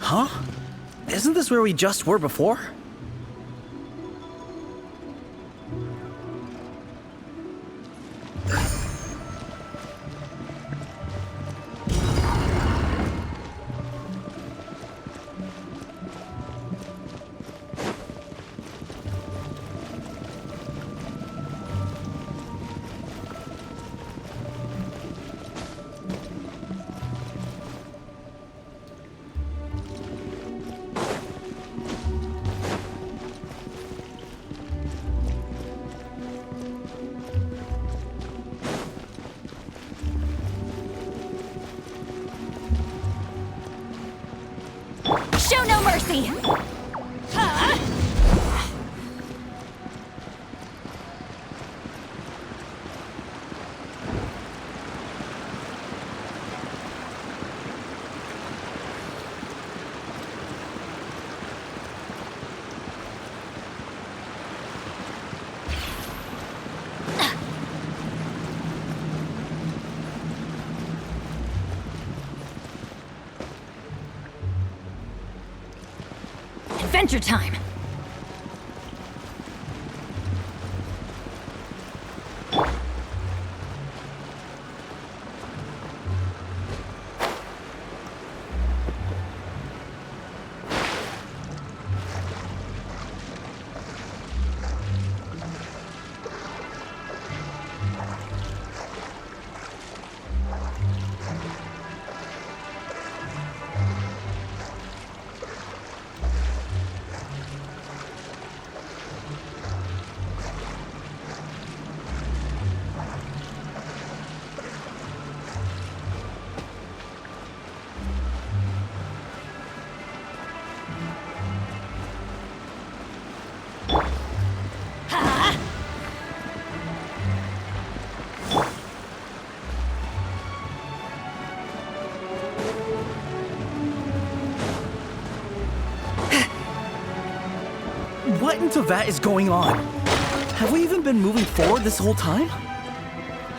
Huh? Isn't this where we just were before? Adventure time! What in Teyvat is going on? Have we even been moving forward this whole time?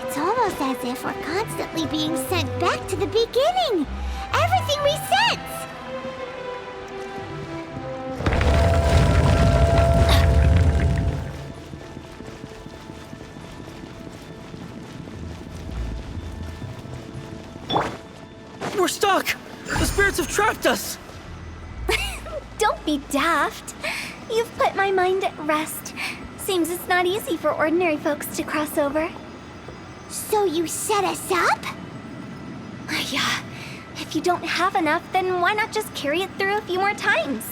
It's almost as if we're constantly being sent back to the beginning. Everything resets. We're stuck! The spirits have trapped us! Don't be daft. You've put my mind at rest. Seems it's not easy for ordinary folks to cross over. So you set us up? Yeah. If you don't have enough, then why not just carry it through a few more times?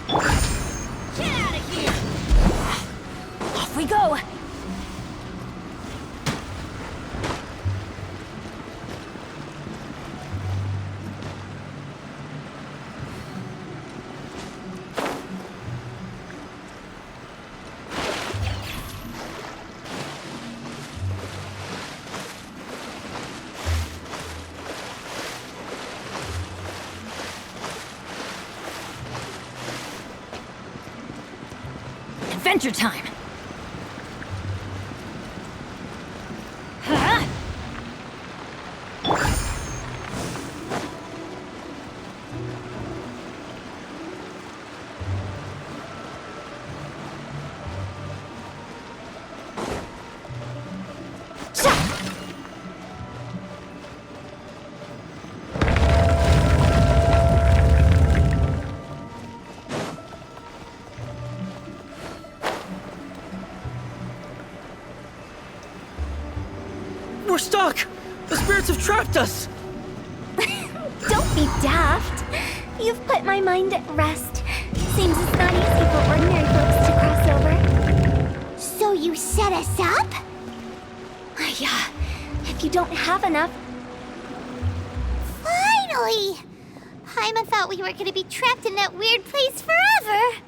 Get out of here! Off we go! Adventure time! Huh? We're stuck! The spirits have trapped us! Don't be daft. You've put my mind at rest. Seems it's not easy for ordinary folks to cross over. So you set us up? Yeah. If you don't have enough... Finally! Paimon thought we were gonna be trapped in that weird place forever.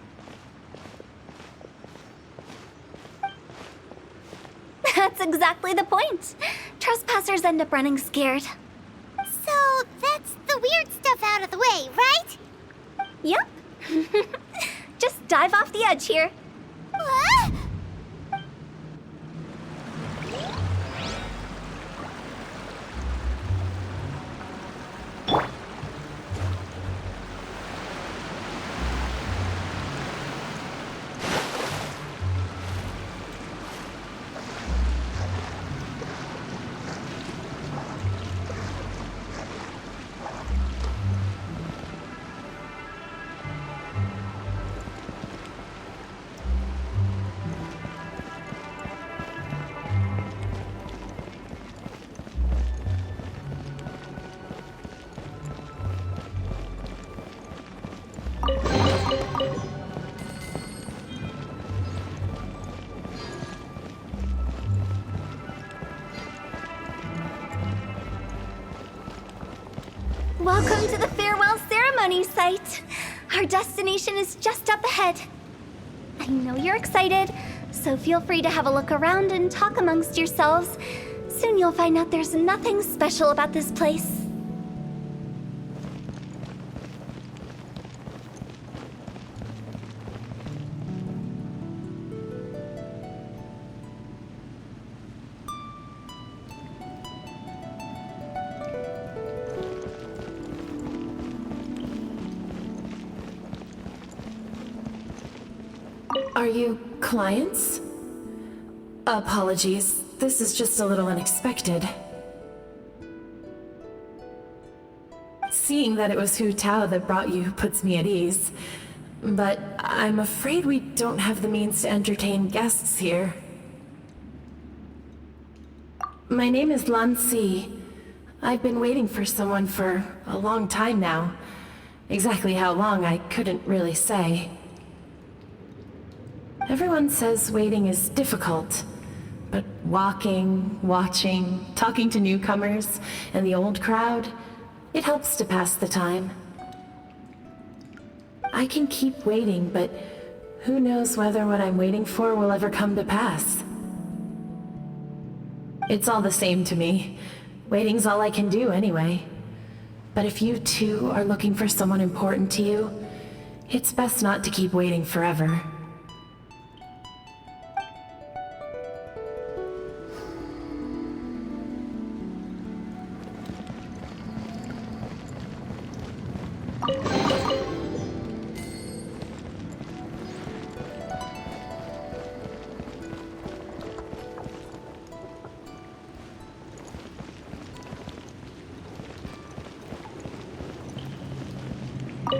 That's exactly the point. Trespassers end up running scared. So that's the weird stuff out of the way, right? Yep. Just dive off the edge here. What? Welcome to the farewell ceremony site. Our destination is just up ahead. I know you're excited, so feel free to have a look around and talk amongst yourselves. Soon you'll find out there's nothing special about this place. Are you clients? Apologies, this is just a little unexpected. Seeing that it was Hu Tao that brought you puts me at ease. But I'm afraid we don't have the means to entertain guests here. My name is Lan Si. I've been waiting for someone for a long time now. Exactly how long, I couldn't really say. Everyone says waiting is difficult, but walking, watching, talking to newcomers, and the old crowd, it helps to pass the time. I can keep waiting, but who knows whether what I'm waiting for will ever come to pass. It's all the same to me. Waiting's all I can do anyway. But if you too are looking for someone important to you, it's best not to keep waiting forever.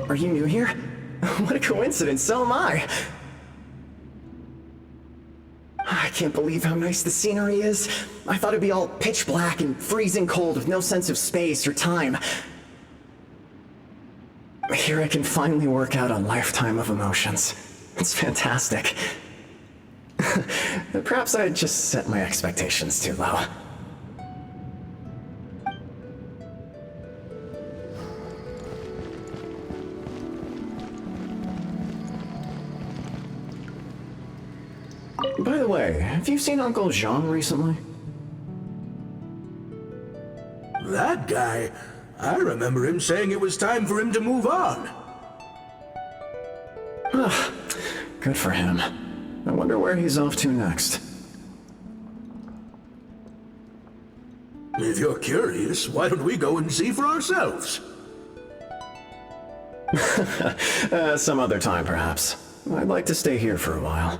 Are you new here? What a coincidence, so am I! I can't believe how nice the scenery is. I thought it'd be all pitch black and freezing cold with no sense of space or time. Here I can finally work out a lifetime of emotions. It's fantastic. Perhaps I just set my expectations too low. By the way, have you seen Uncle Jean recently? That guy? I remember him saying it was time for him to move on. Good for him. I wonder where he's off to next. If you're curious, why don't we go and see for ourselves? Some other time, perhaps. I'd like to stay here for a while.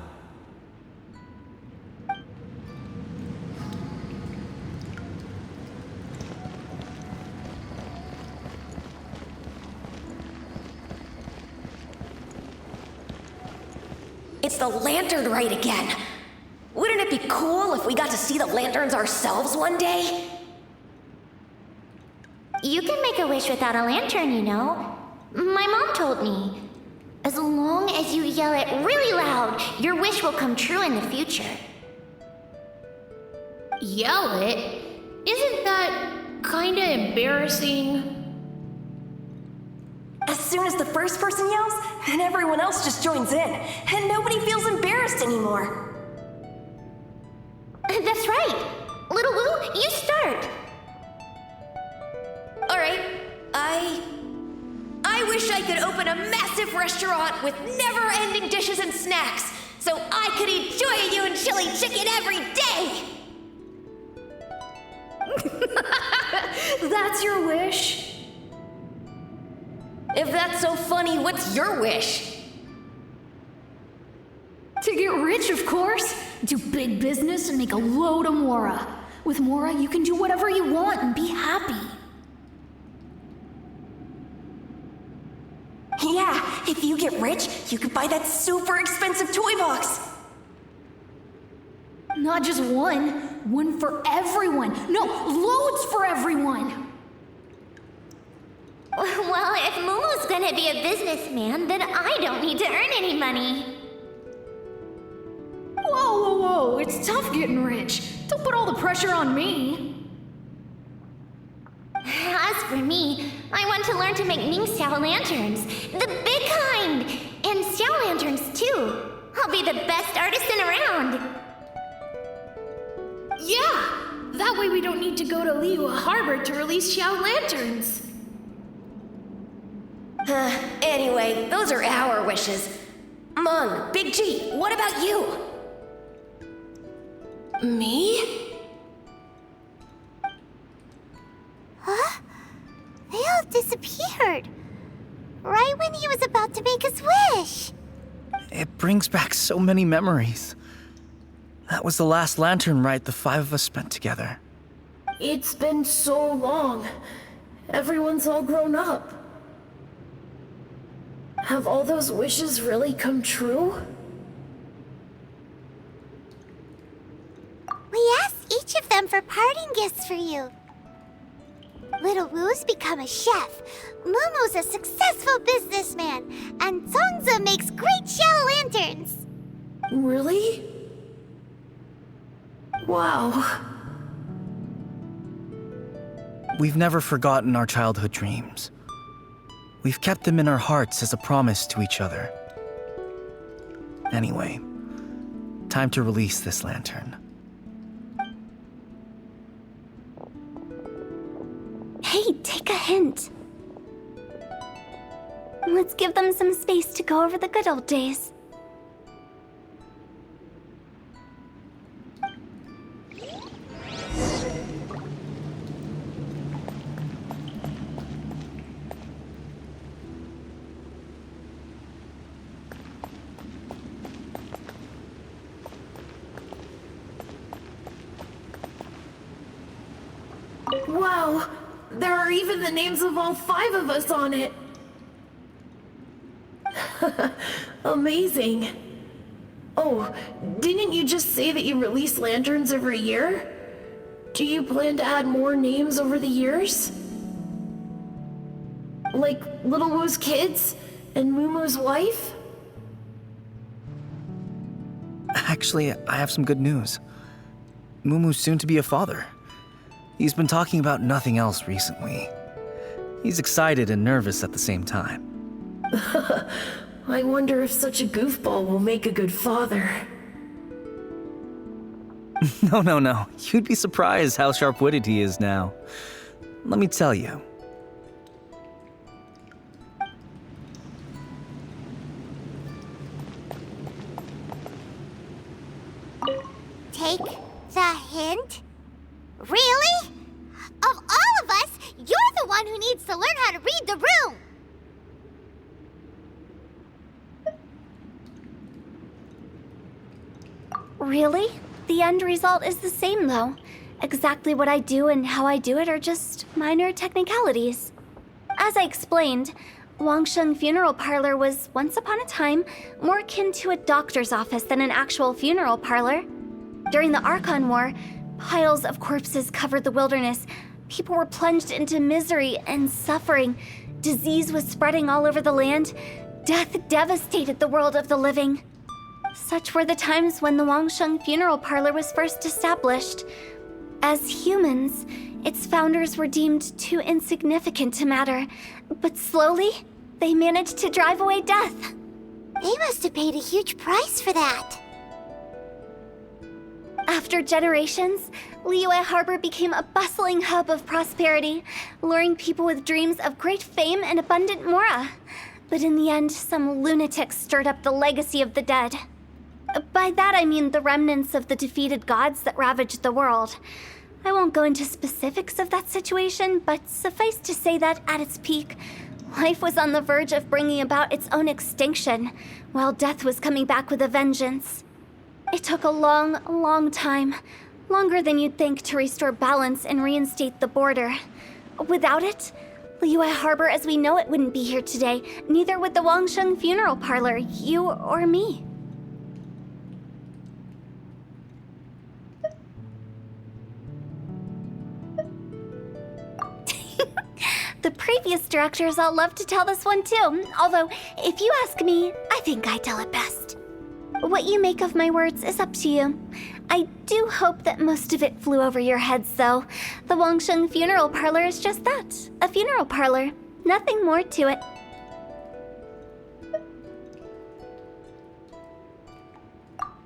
It's the lantern rite again. Wouldn't it be cool if we got to see the lanterns ourselves one day? You can make a wish without a lantern, you know. My mom told me. As long as you yell it really loud, your wish will come true in the future. Yell it? Isn't that kinda embarrassing? As soon as the first person yells, then everyone else just joins in, and nobody feels embarrassed anymore. That's right. Little Wu, you start. Alright, I wish I could open a massive restaurant with never-ending dishes and snacks, so I could eat Joy You and Chili Chicken every day! That's your wish? If that's so funny, what's your wish? To get rich, of course. Do big business and make a load of Mora. With Mora, you can do whatever you want and be happy. Yeah, if you get rich, you could buy that super expensive toy box. Not just one. One for everyone. No, loads for everyone. Well, if Momo's gonna be a businessman, then I don't need to earn any money. Whoa, whoa, whoa. It's tough getting rich. Don't put all the pressure on me. As for me, I want to learn to make Ning Xiao lanterns. The big kind! And Xiao lanterns, too. I'll be the best artisan around. Yeah! That way we don't need to go to Liyue Harbor to release Xiao lanterns. Anyway, those are our wishes. Mung, Big G, what about you? Me? Huh? They all disappeared. Right when he was about to make his wish. It brings back so many memories. That was the last lantern rite the 5 of us spent together. It's been so long. Everyone's all grown up. Have all those wishes really come true? We asked each of them for parting gifts for you. Little Wu's become a chef, Mumu's a successful businessman, and Zongza makes great shell lanterns. Really? Wow. We've never forgotten our childhood dreams. We've kept them in our hearts as a promise to each other. Anyway, time to release this lantern. Hey, take a hint. Let's give them some space to go over the good old days. Wow, there are even the names of all 5 of us on it. Amazing. Oh, didn't you just say that you release lanterns every year? Do you plan to add more names over the years? Like Little Wu's kids and Mumu's wife? Actually, I have some good news. Mumu's soon to be a father. He's been talking about nothing else recently. He's excited and nervous at the same time. I wonder if such a goofball will make a good father. No. You'd be surprised how sharp-witted he is now. Let me tell you. Take the hint? Really? Of all of us, you're the one who needs to learn how to read the room! Really? The end result is the same, though. Exactly what I do and how I do it are just minor technicalities. As I explained, Wangsheng Funeral Parlor was, once upon a time, more akin to a doctor's office than an actual funeral parlor. During the Archon War, piles of corpses covered the wilderness. People were plunged into misery and suffering. Disease was spreading all over the land. Death devastated the world of the living. Such were the times when the Wangsheng Funeral Parlor was first established. As humans, its founders were deemed too insignificant to matter, but slowly, they managed to drive away death. They must have paid a huge price for that. After generations, Liyue Harbor became a bustling hub of prosperity, luring people with dreams of great fame and abundant mora. But in the end, some lunatics stirred up the legacy of the dead. By that I mean the remnants of the defeated gods that ravaged the world. I won't go into specifics of that situation, but suffice to say that at its peak, life was on the verge of bringing about its own extinction, while death was coming back with a vengeance. It took a long time, longer than you'd think, to restore balance and reinstate the border. Without it, Liyue Harbor as we know it wouldn't be here today, neither would the Wangsheng Funeral Parlor, you or me. The previous directors all love to tell this one too, although, if you ask me, I think I tell it best. What you make of my words is up to you. I do hope that most of it flew over your heads, though. The Wangsheng Funeral Parlor is just that, a funeral parlor. Nothing more to it.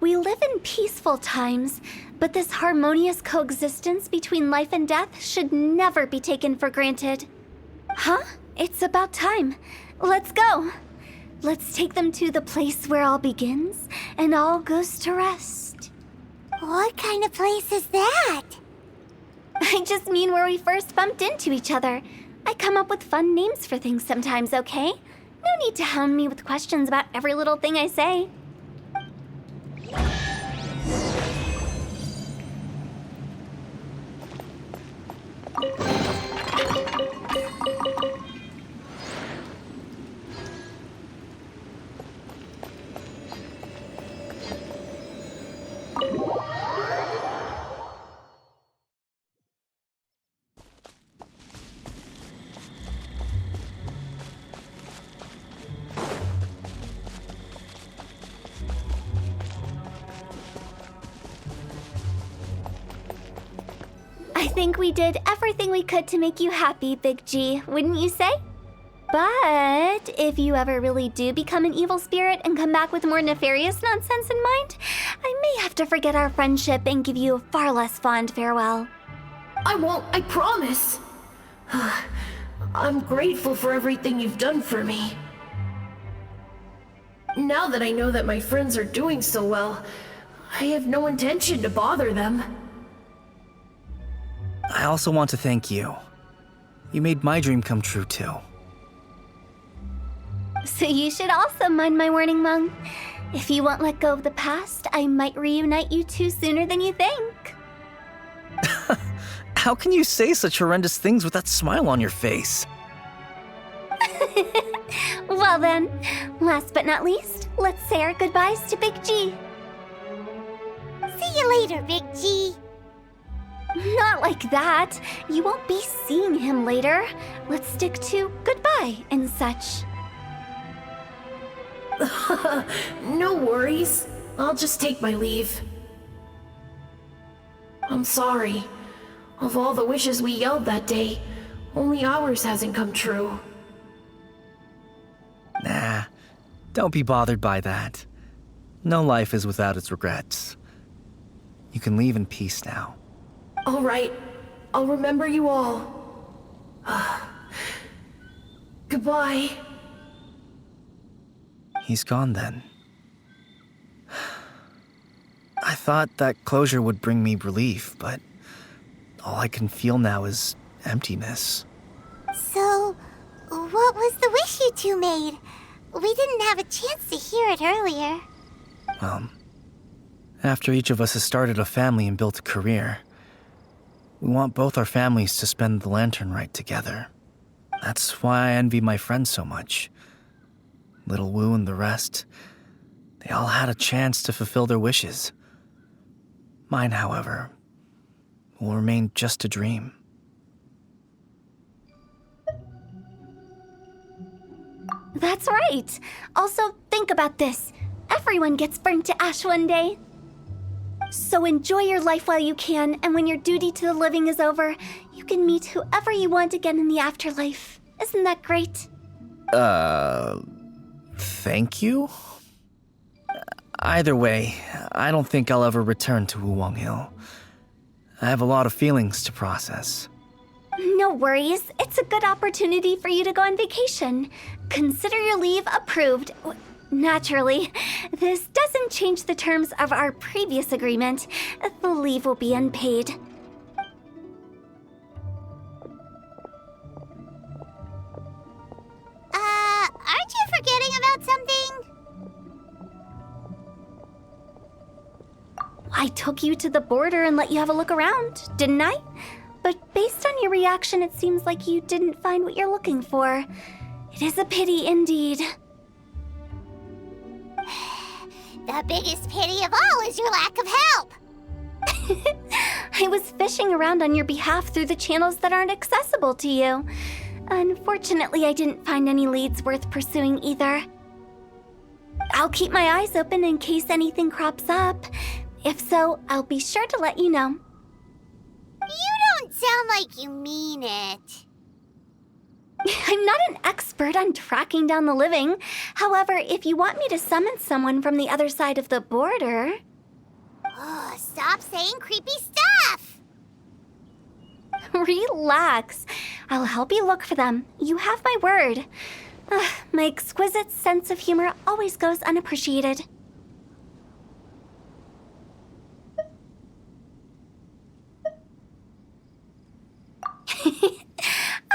We live in peaceful times, but this harmonious coexistence between life and death should never be taken for granted. Huh? It's about time. Let's go. Let's take them to the place where all begins and all goes to rest. What kind of place is that? I just mean where we first bumped into each other. I come up with fun names for things sometimes, okay? No need to hound me with questions about every little thing I say. think we did everything we could to make you happy, Big G, wouldn't you say? But if you ever really do become an evil spirit and come back with more nefarious nonsense in mind, I may have to forget our friendship and give you a far less fond farewell. I won't, I promise. I'm grateful for everything you've done for me. Now that I know that my friends are doing so well, I have no intention to bother them. I also want to thank you. You made my dream come true, too. So you should also mind my warning, Mung. If you won't let go of the past, I might reunite you two sooner than you think. How can you say such horrendous things with that smile on your face? Well then, last but not least, let's say our goodbyes to Big G. See you later, Big G. Not like that. You won't be seeing him later. Let's stick to goodbye and such. No worries. I'll just take my leave. I'm sorry. Of all the wishes we yelled that day, only ours hasn't come true. Nah, don't be bothered by that. No life is without its regrets. You can leave in peace now. All right. I'll remember you all. Goodbye. He's gone then. I thought that closure would bring me relief, but all I can feel now is emptiness. So, what was the wish you two made? We didn't have a chance to hear it earlier. After each of us has started a family and built a career, we want both our families to spend the lantern rite together. That's why I envy my friends so much. Little Wu and the rest, they all had a chance to fulfill their wishes. Mine, however, will remain just a dream. That's right. Also, think about this. Everyone gets burnt to ash one day. So enjoy your life while you can, and when your duty to the living is over, you can meet whoever you want again in the afterlife. Isn't that great? Thank you? Either way, I don't think I'll ever return to Wuwang Hill. I have a lot of feelings to process. No worries. It's a good opportunity for you to go on vacation. Consider your leave approved. Naturally, this doesn't change the terms of our previous agreement. The leave will be unpaid. Aren't you forgetting about something? I took you to the border and let you have a look around, didn't I? But based on your reaction, it seems like you didn't find what you're looking for. It is a pity indeed. The biggest pity of all is your lack of help. I was fishing around on your behalf through the channels that aren't accessible to you. Unfortunately, I didn't find any leads worth pursuing either. I'll keep my eyes open in case anything crops up. If so, I'll be sure to let you know. You don't sound like you mean it. I'm not an expert on tracking down the living. However, if you want me to summon someone from the other side of the border... Oh, stop saying creepy stuff! Relax. I'll help you look for them. You have my word. My exquisite sense of humor always goes unappreciated.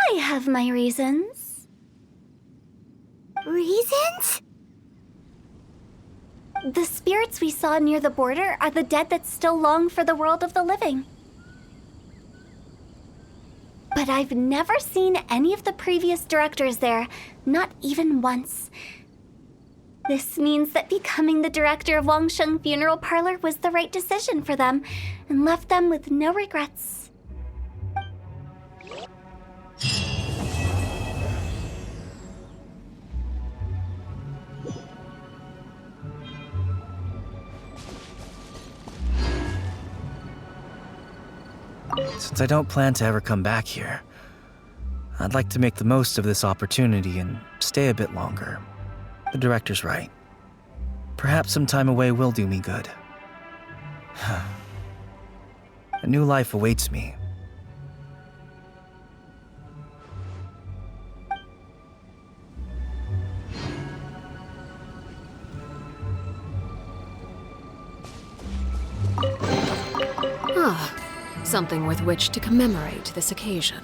I have my reasons. Reasons? The spirits we saw near the border are the dead that still long for the world of the living. But I've never seen any of the previous directors there, not even once. This means that becoming the director of Wangsheng Funeral Parlor was the right decision for them, and left them with no regrets. Since I don't plan to ever come back here, I'd like to make the most of this opportunity and stay a bit longer. The director's right. Perhaps some time away will do me good. A new life awaits me. Something with which to commemorate this occasion.